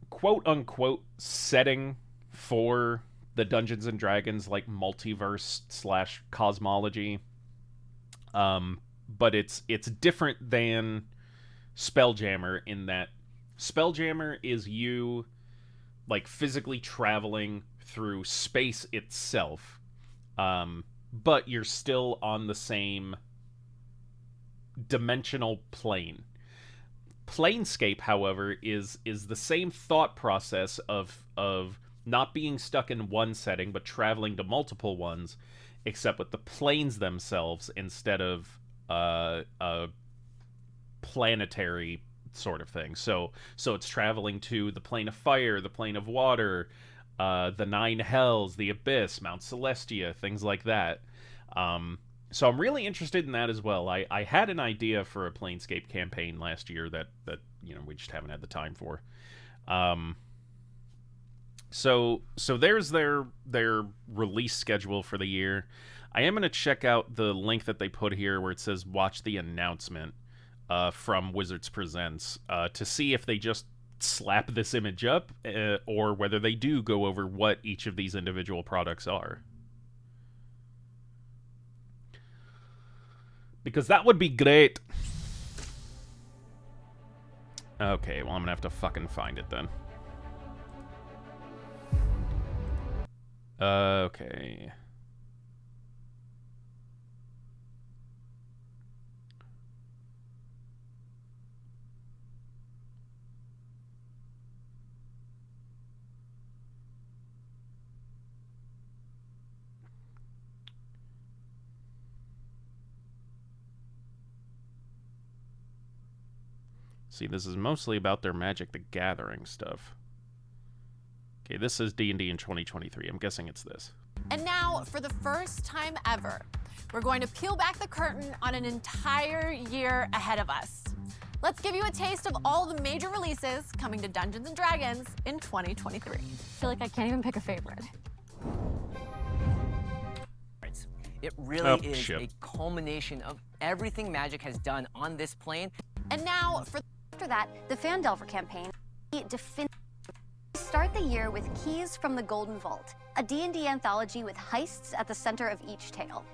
Speaker 1: quote-unquote setting for the Dungeons and Dragons like multiverse / cosmology. But it's different than Spelljammer in that Spelljammer is you like physically traveling through space itself. But you're still on the same dimensional plane. Planescape, however, is the same thought process of not being stuck in one setting but traveling to multiple ones, except with the planes themselves instead of a planetary sort of thing. So it's traveling to the plane of fire, the plane of water, the Nine Hells, the Abyss, Mount Celestia, things like that. So I'm really interested in that as well. I had an idea for a Planescape campaign last year that we just haven't had the time for. So there's their release schedule for the year. I am going to check out the link that they put here where it says watch the announcement from Wizards Presents to see if they just slap this image up or whether they do go over what each of these individual products are. Because that would be great. Okay, well, I'm gonna have to fucking find it then. Okay. See, this is mostly about their Magic the Gathering stuff. Okay, this is D&D in 2023. I'm guessing it's this.
Speaker 7: And now, for the first time ever, we're going to peel back the curtain on an entire year ahead of us. Let's give you a taste of all the major releases coming to Dungeons & Dragons in 2023. I
Speaker 3: feel like I can't even pick a favorite.
Speaker 8: It really is a culmination of everything Magic has done on this plane.
Speaker 7: And now,
Speaker 3: after that, the Phandelver campaign. Start the year with Keys from the Golden Vault, a D&D anthology with heists at the center of each tale.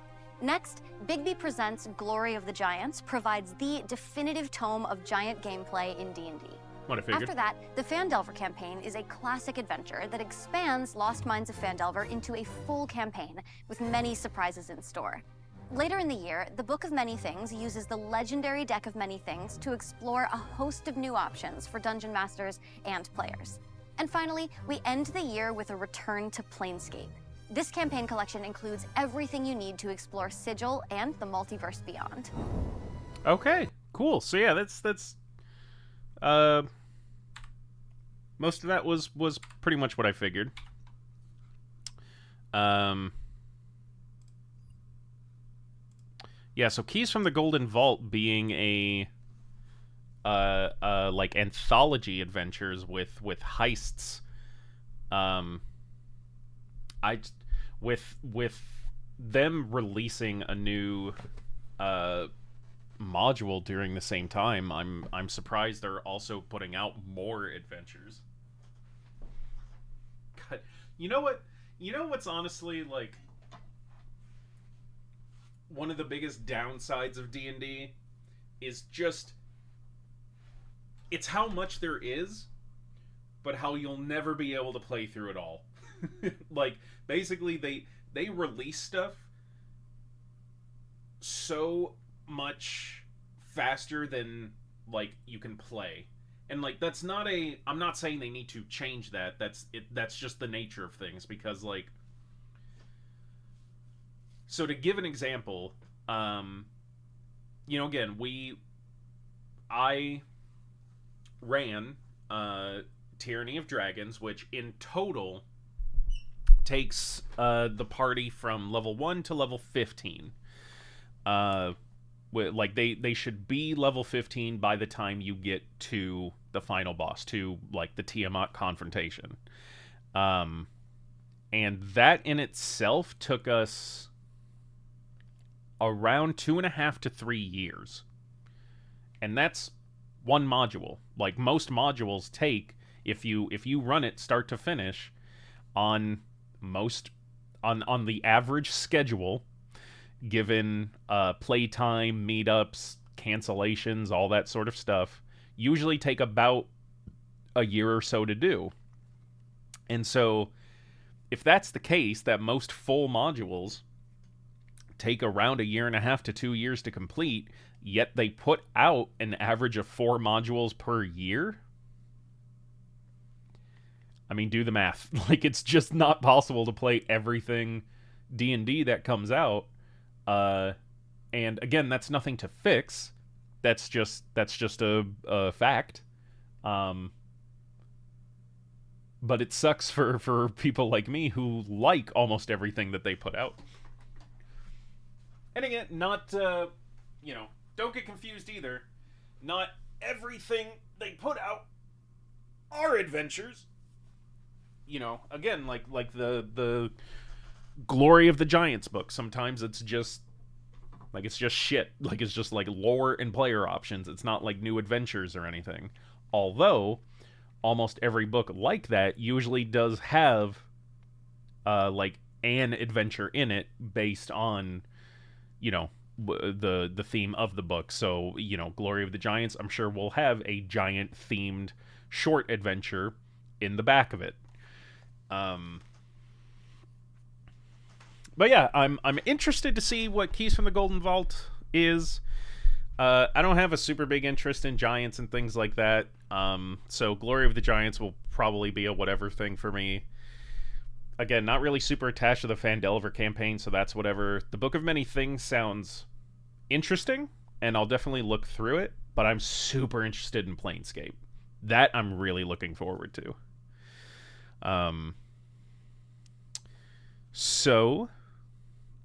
Speaker 3: Next, Bigby Presents Glory of the Giants provides the definitive tome of giant gameplay in D&D.
Speaker 1: What I figured.
Speaker 3: After that, the Phandelver campaign is a classic adventure that expands Lost Mines of Phandelver into a full campaign with many surprises in store. Later in the year, the Book of Many Things uses the legendary Deck of Many Things to explore a host of new options for dungeon masters and players. And finally, we end the year with a return to Planescape. This campaign collection includes everything you need to explore Sigil and the multiverse beyond.
Speaker 1: Okay, Cool. So yeah, that's most of that was pretty much what I figured. Yeah, so Keys from the Golden Vault being a like anthology adventures with heists. With them releasing a new module during the same time, I'm surprised they're also putting out more adventures. God, you know what? You know what's honestly like one of the biggest downsides of D&D is just it's how much there is, but how you'll never be able to play through it all. Like basically they release stuff so much faster than like you can play. And like that's not a I'm not saying they need to change that. That's just the nature of things because like so to give an example, you know, again, I ran Tyranny of Dragons, which in total takes the party from level 1 to level 15. Like they should be level 15 by the time you get to the final boss, to like the Tiamat confrontation. And that in itself took us around 2.5 to 3 years. And that's one module. Like most modules take, if you run it start to finish on the average schedule, given playtime, meetups, cancellations, all that sort of stuff, usually take about a year or so to do. And so if that's the case, that most full modules take around 1.5 to 2 years to complete, yet they put out an average of 4 modules per year. I mean, do the math. Like, it's just not possible to play everything D&D that comes out. And again, that's nothing to fix. That's just a fact. But it sucks for people like me who like almost everything that they put out. And again, not, you know, don't get confused either. Not everything they put out are adventures. You know, again, like the Glory of the Giants book. Sometimes it's just shit. Like it's just like lore and player options. It's not like new adventures or anything. Although almost every book like that usually does have like an adventure in it based on, you know, the theme of the book. So, you know, Glory of the Giants, I'm sure will have a giant themed short adventure in the back of it. But yeah, I'm interested to see what Keys from the Golden Vault is. I don't have a super big interest in giants and things like that. So Glory of the Giants will probably be a whatever thing for me. Again, not really super attached to the Phandelver campaign, so that's whatever. The Book of Many Things sounds interesting, and I'll definitely look through it, but I'm super interested in Planescape. That I'm really looking forward to. So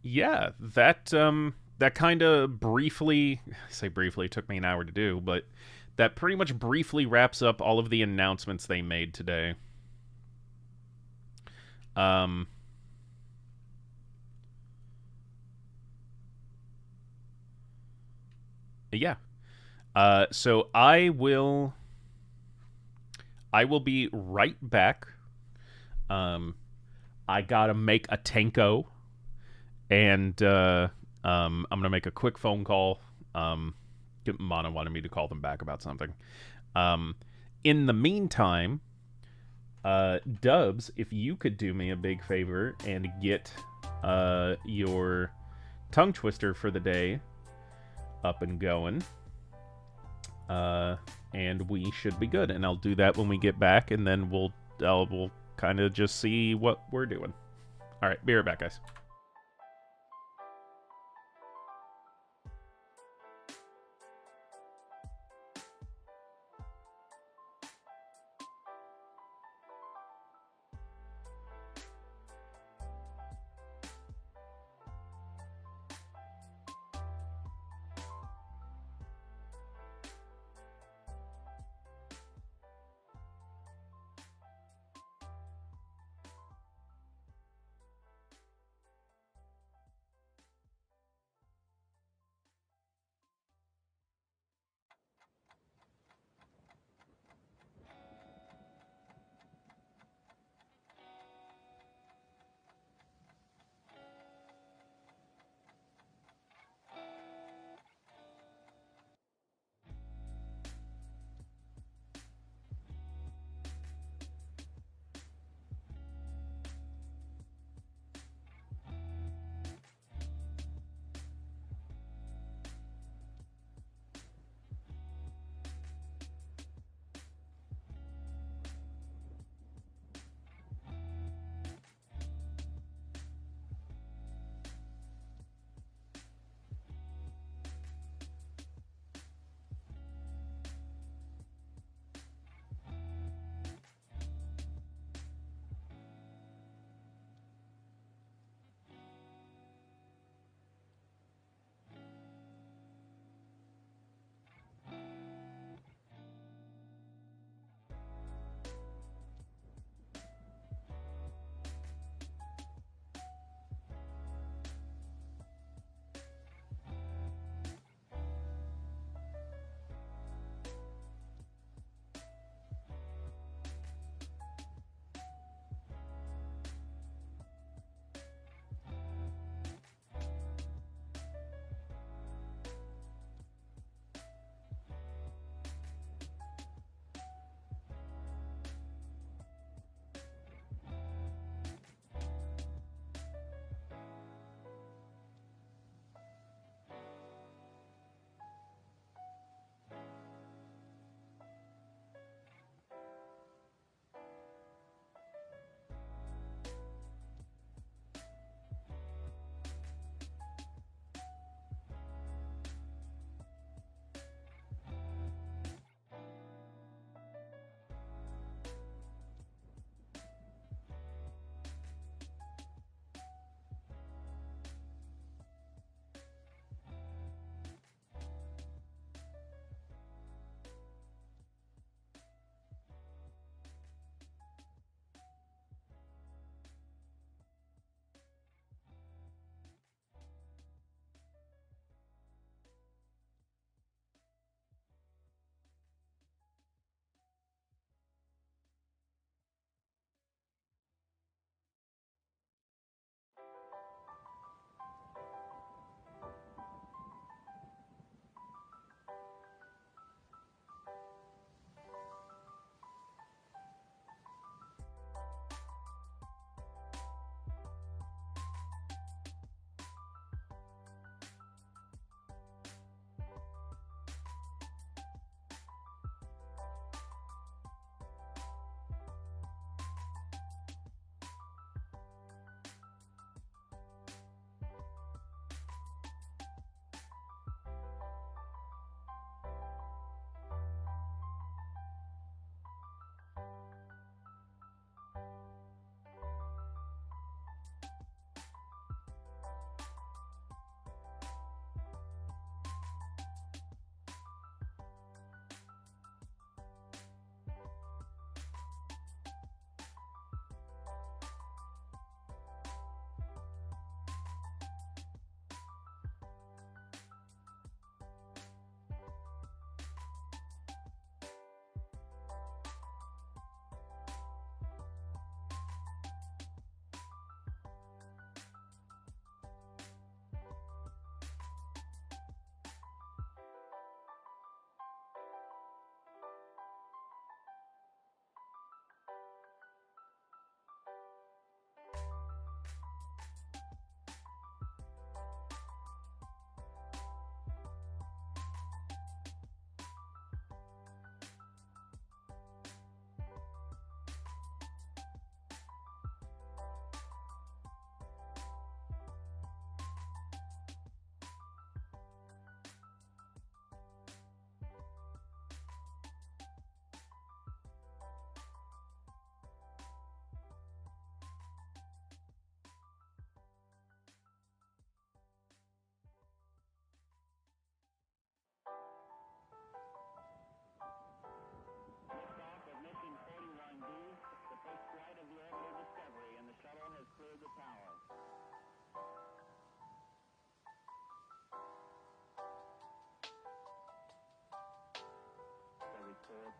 Speaker 1: yeah, that kind of briefly, I say briefly, it took me an hour to do, but that pretty much briefly wraps up all of the announcements they made today. Yeah. So I will be right back. I gotta make a tanko, and I'm gonna make a quick phone call. Mana wanted me to call them back about something. In the meantime, Dubs, if you could do me a big favor and get your tongue twister for the day up and going, and we should be good. And I'll do that when we get back, and then we'll kind of just see what we're doing. All right, be right back, guys.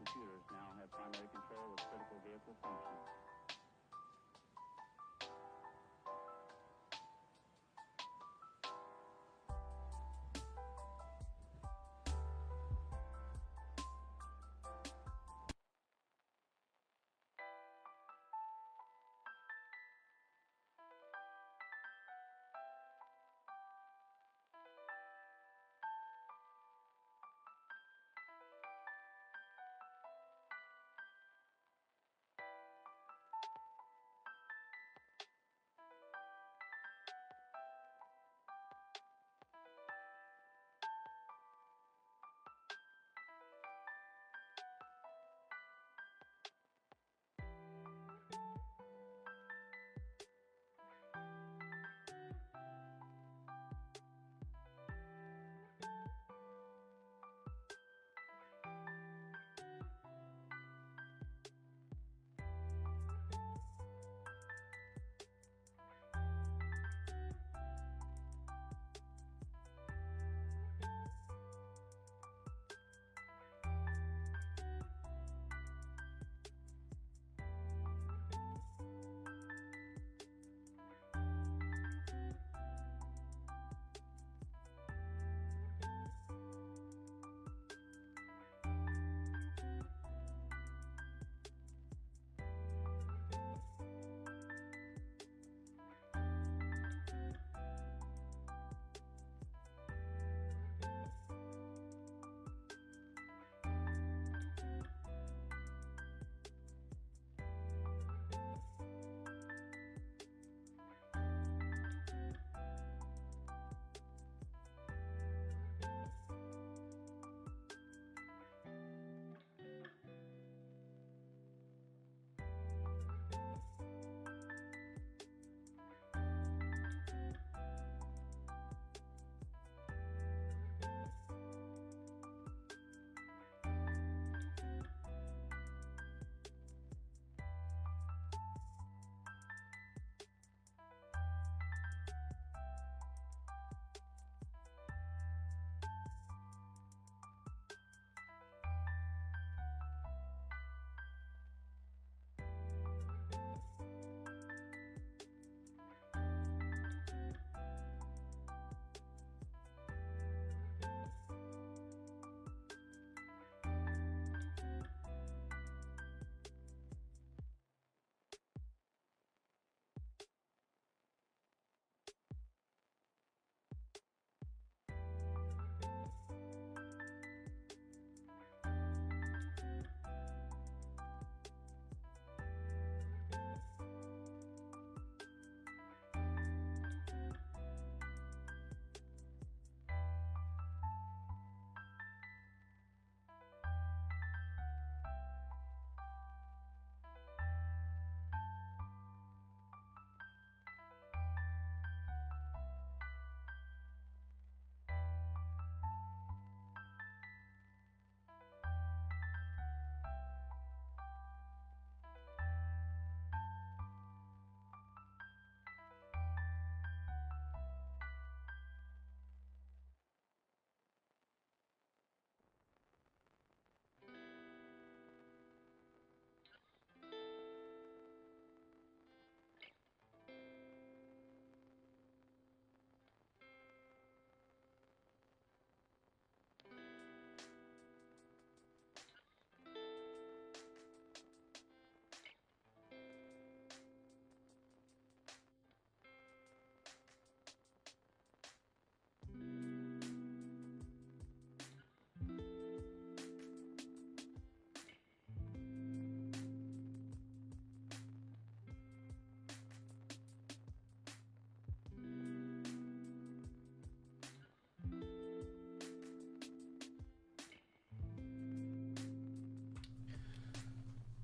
Speaker 9: computers now have primary control of critical vehicle functions.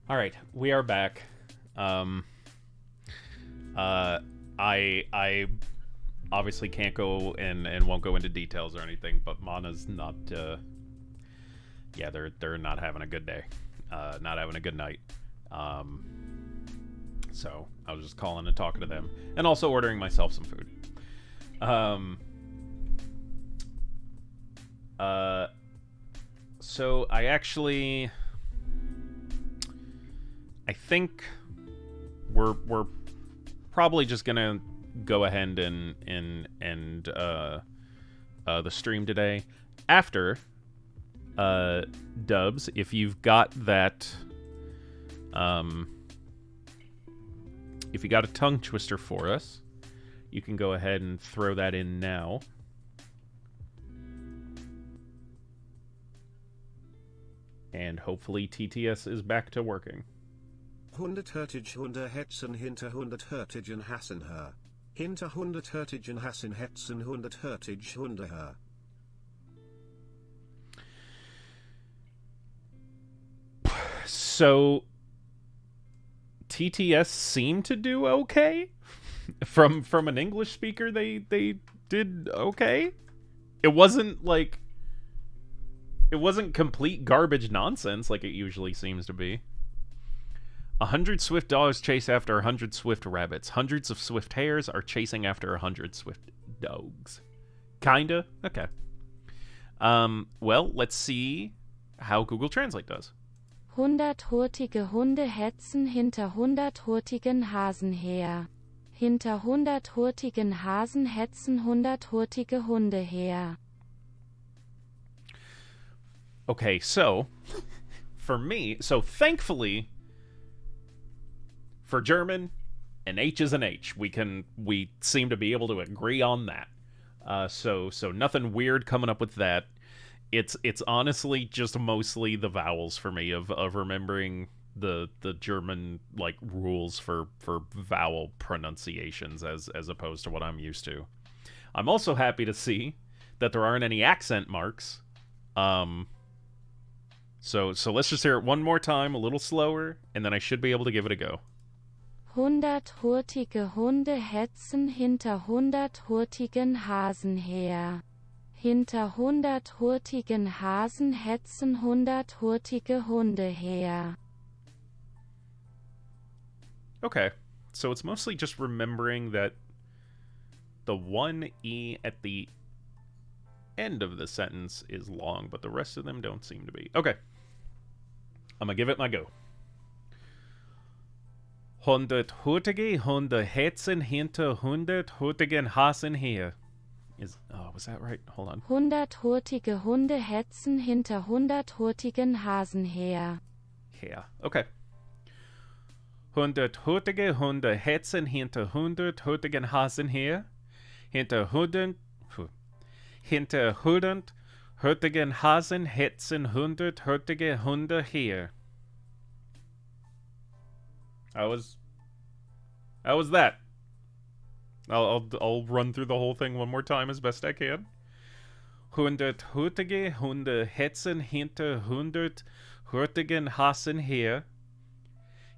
Speaker 1: All right, we are back. I obviously can't go and won't go into details or anything, but Mana's not. Yeah, they're not having a good day, not having a good night. So I was just calling and talking to them, and also ordering myself some food. So I actually. I think we're probably just gonna go ahead and end the stream today. After Dubs, if you've got that, if you got a tongue twister for us, you can go ahead and throw that in now. And hopefully TTS is back to working.
Speaker 10: 100 Hertage 100 Hetzen hinter 100 Hertigen hassen her. Hinter 100 Hertigen hassen Hetzen 100 Hertage 100 her.
Speaker 1: So TTS seemed to do okay. From an English speaker, they did okay. It wasn't like, it wasn't complete garbage nonsense like it usually seems to be. 100 swift dogs chase after 100 swift rabbits. Hundreds of swift hares are chasing after 100 swift dogs. Kinda? Okay. Well, let's see how Google Translate does.
Speaker 11: 100 hurtige Hunde hetzen hinter 100 hurtigen Hasen her. Hinter 100 hurtigen Hasen hetzen 100 hurtige Hunde her.
Speaker 1: Okay, so, for me, so thankfully, for German, an H is an H. We seem to be able to agree on that. So nothing weird coming up with that. It's honestly just mostly the vowels for me of remembering the German like rules for vowel pronunciations as opposed to what I'm used to. I'm also happy to see that there aren't any accent marks. So let's just hear it one more time, a little slower, and then I should be able to give it a go.
Speaker 11: 100 hurtige Hunde hetzen hinter 100 hurtigen Hasen her. Hinter 100 hurtigen Hasen hetzen 100 hurtige Hunde her.
Speaker 1: Okay, so it's mostly just remembering that the one E at the end of the sentence is long, but the rest of them don't seem to be. Okay. I'm gonna give it my go. 100 hurtige Hunde hetzen hinter 100 hurtigen Hasen her. Was that right? Hold on.
Speaker 11: 100 hurtige Hunde hetzen hinter 100 hurtigen Hasen her.
Speaker 1: Her. Okay. 100 hurtige Hunde hetzen hinter 100 hurtigen Hasen her. Hinter 100 hurtigen Hasen hetzen 100 hurtige Hunde her. How was that? I'll run through the whole thing one more time as best I can. 100 hurtige Hunde hetzen hinter 100 hurtigen Hasen her.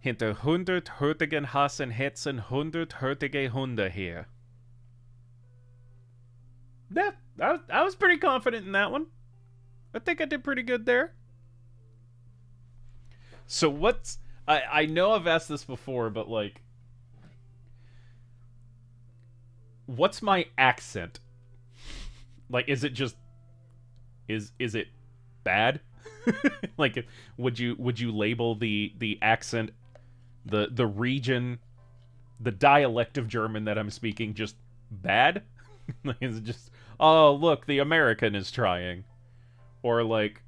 Speaker 1: Hinter 100 hurtigen Hasen hetzen 100 hurtige Hunde her. Yeah, I was pretty confident in that one. I think I did pretty good there. So what's... I know I've asked this before, but like... What's my accent? Like, is it just... Is it bad? Like, would you label the accent, the region, the dialect of German that I'm speaking just bad? Like, is it just... Oh, look, the American is trying. Or, like,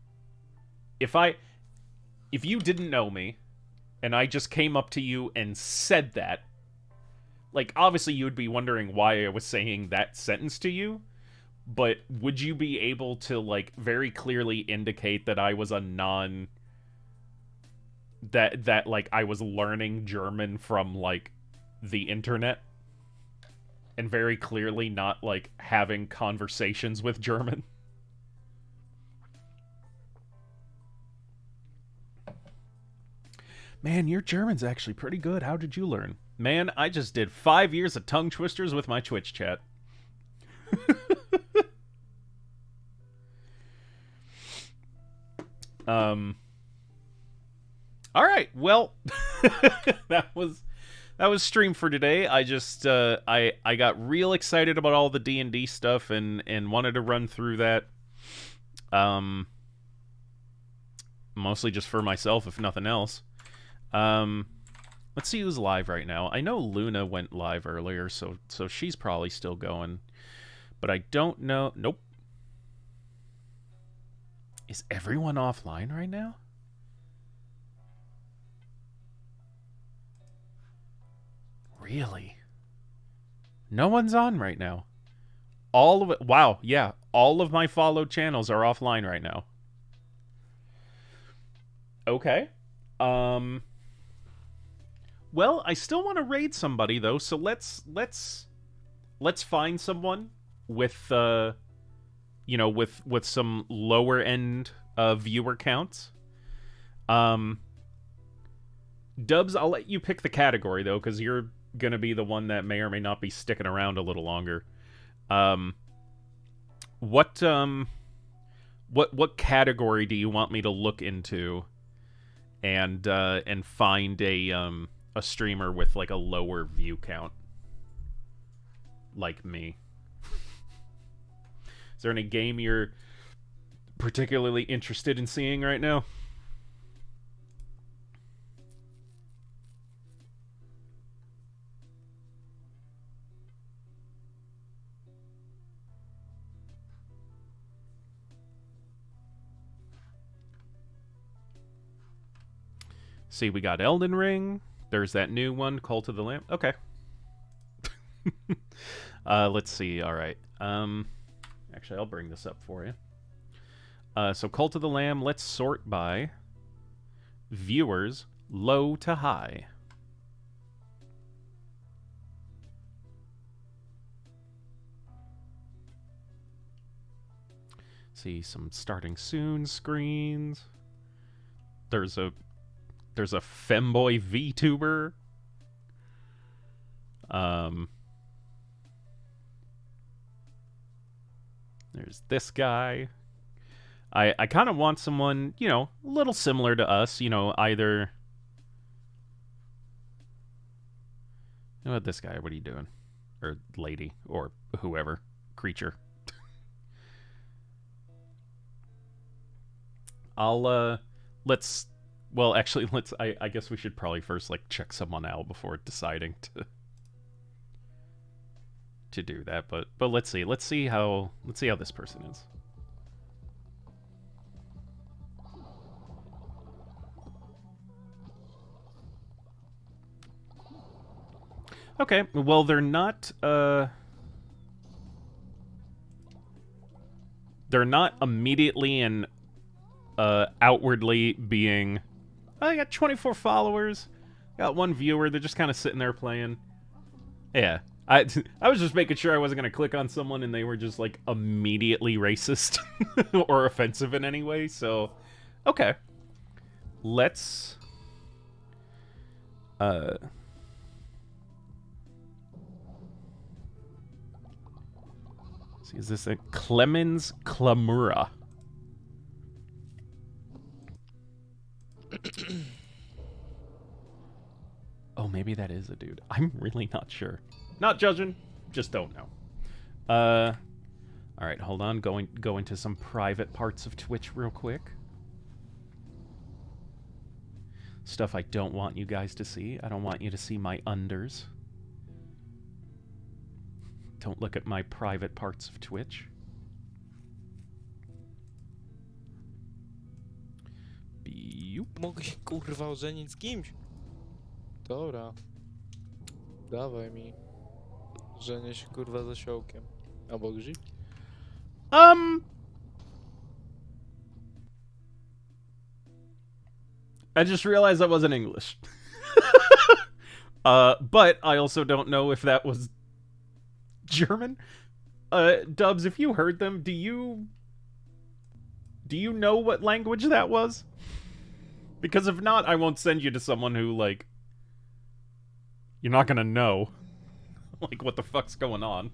Speaker 1: if you didn't know me, and I just came up to you and said that, like, obviously you would be wondering why I was saying that sentence to you, but would you be able to, like, very clearly indicate that I was a that, like, I was learning German from, like, the internet? And very clearly not, like, having conversations with German. Man, your German's actually pretty good. How did you learn? Man, I just did 5 years of tongue twisters with my Twitch chat. Alright, well, that was stream for today. I just, I got real excited about all the D&D stuff and wanted to run through that. Mostly just for myself, if nothing else. Let's see who's live right now. I know Luna went live earlier, so she's probably still going. But I don't know. Nope. Is everyone offline right now? Really? No one's on right now. All of it. Wow, yeah. All of my followed channels are offline right now. Okay. Well, I still want to raid somebody though, so let's find someone with you know, with some lower end viewer counts. Dubs, I'll let you pick the category though, because you're gonna be the one that may or may not be sticking around a little longer. What category do you want me to look into and find a streamer with like a lower view count like me? Is there any game you're particularly interested in seeing right now? See, we got Elden Ring. There's that new one, Cult of the Lamb. Okay. Let's see. All right. Actually, I'll bring this up for you. So Cult of the Lamb, let's sort by viewers, low to high. See some starting soon screens. There's a femboy VTuber. There's this guy. I kind of want someone, you know, a little similar to us, you know, either... You know what, this guy, what are you doing? Or lady, or whoever, creature. Let's... Well, actually, I guess we should probably first, like, check someone out before deciding to do that. But let's see how this person is. Okay, well, they're not immediately and outwardly being... I got 24 followers, got 1 viewer, they're just kind of sitting there playing. Yeah, I was just making sure I wasn't going to click on someone and they were just, like, immediately racist or offensive in any way, so... Okay. Let's... see, is this a Clemens Clamura? Oh, maybe that is a dude. I'm really not sure. Not judging, just don't know. All right, hold on. Go into some private parts of Twitch real quick. Stuff I don't want you guys to see. I don't want you to see my unders. Don't look at my private parts of Twitch.
Speaker 12: Mogę się kurwa ożenić z kimś? Dobra. Dawaj mi. Żenię się kurwa z osiołkiem. Albo grzyb?
Speaker 1: I just realized that wasn't English. But I also don't know if that was German. Dubs, if you heard them, do you know what language that was? Because if not, I won't send you to someone who, like, you're not gonna know, like, what the fuck's going on.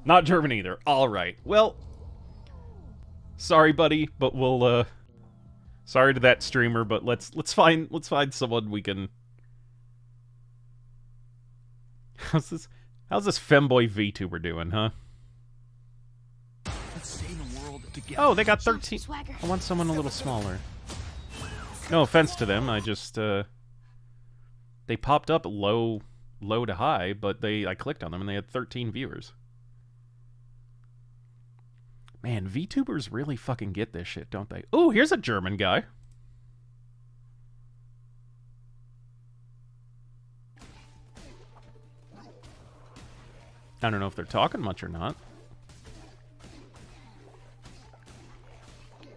Speaker 1: Not German either. All right. Well, sorry, buddy, but we'll sorry to that streamer, but let's find someone we can. How's this femboy VTuber doing, huh?
Speaker 6: Let's stay in the world together.
Speaker 1: Oh, they got 13. I want someone a little smaller. No offense to them, I just, they popped up low to high, but I clicked on them and they had 13 viewers. Man, VTubers really fucking get this shit, don't they? Ooh, here's a German guy. I don't know if they're talking much or not.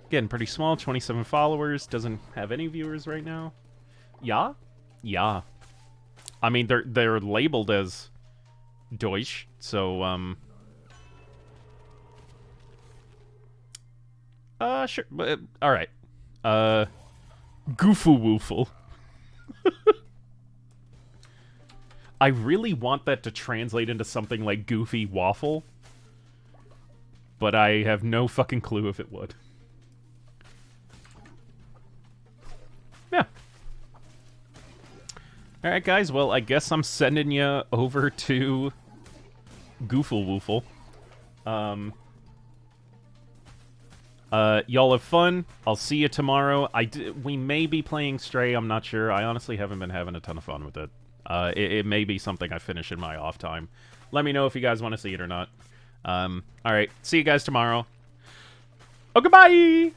Speaker 1: Again, pretty small, 27 followers, doesn't have any viewers right now. Yeah? Yeah. I mean, they're labeled as Deutsch, so, sure, but, alright. Goofle Woofle. I really want that to translate into something like Goofy Waffle, but I have no fucking clue if it would. Yeah. Alright, guys, well, I guess I'm sending you over to Goofle Woofle. Y'all have fun. I'll see you tomorrow. We may be playing Stray, I'm not sure. I honestly haven't been having a ton of fun with it. It may be something I finish in my off time. Let me know if you guys want to see it or not. Alright, see you guys tomorrow. Oh, goodbye!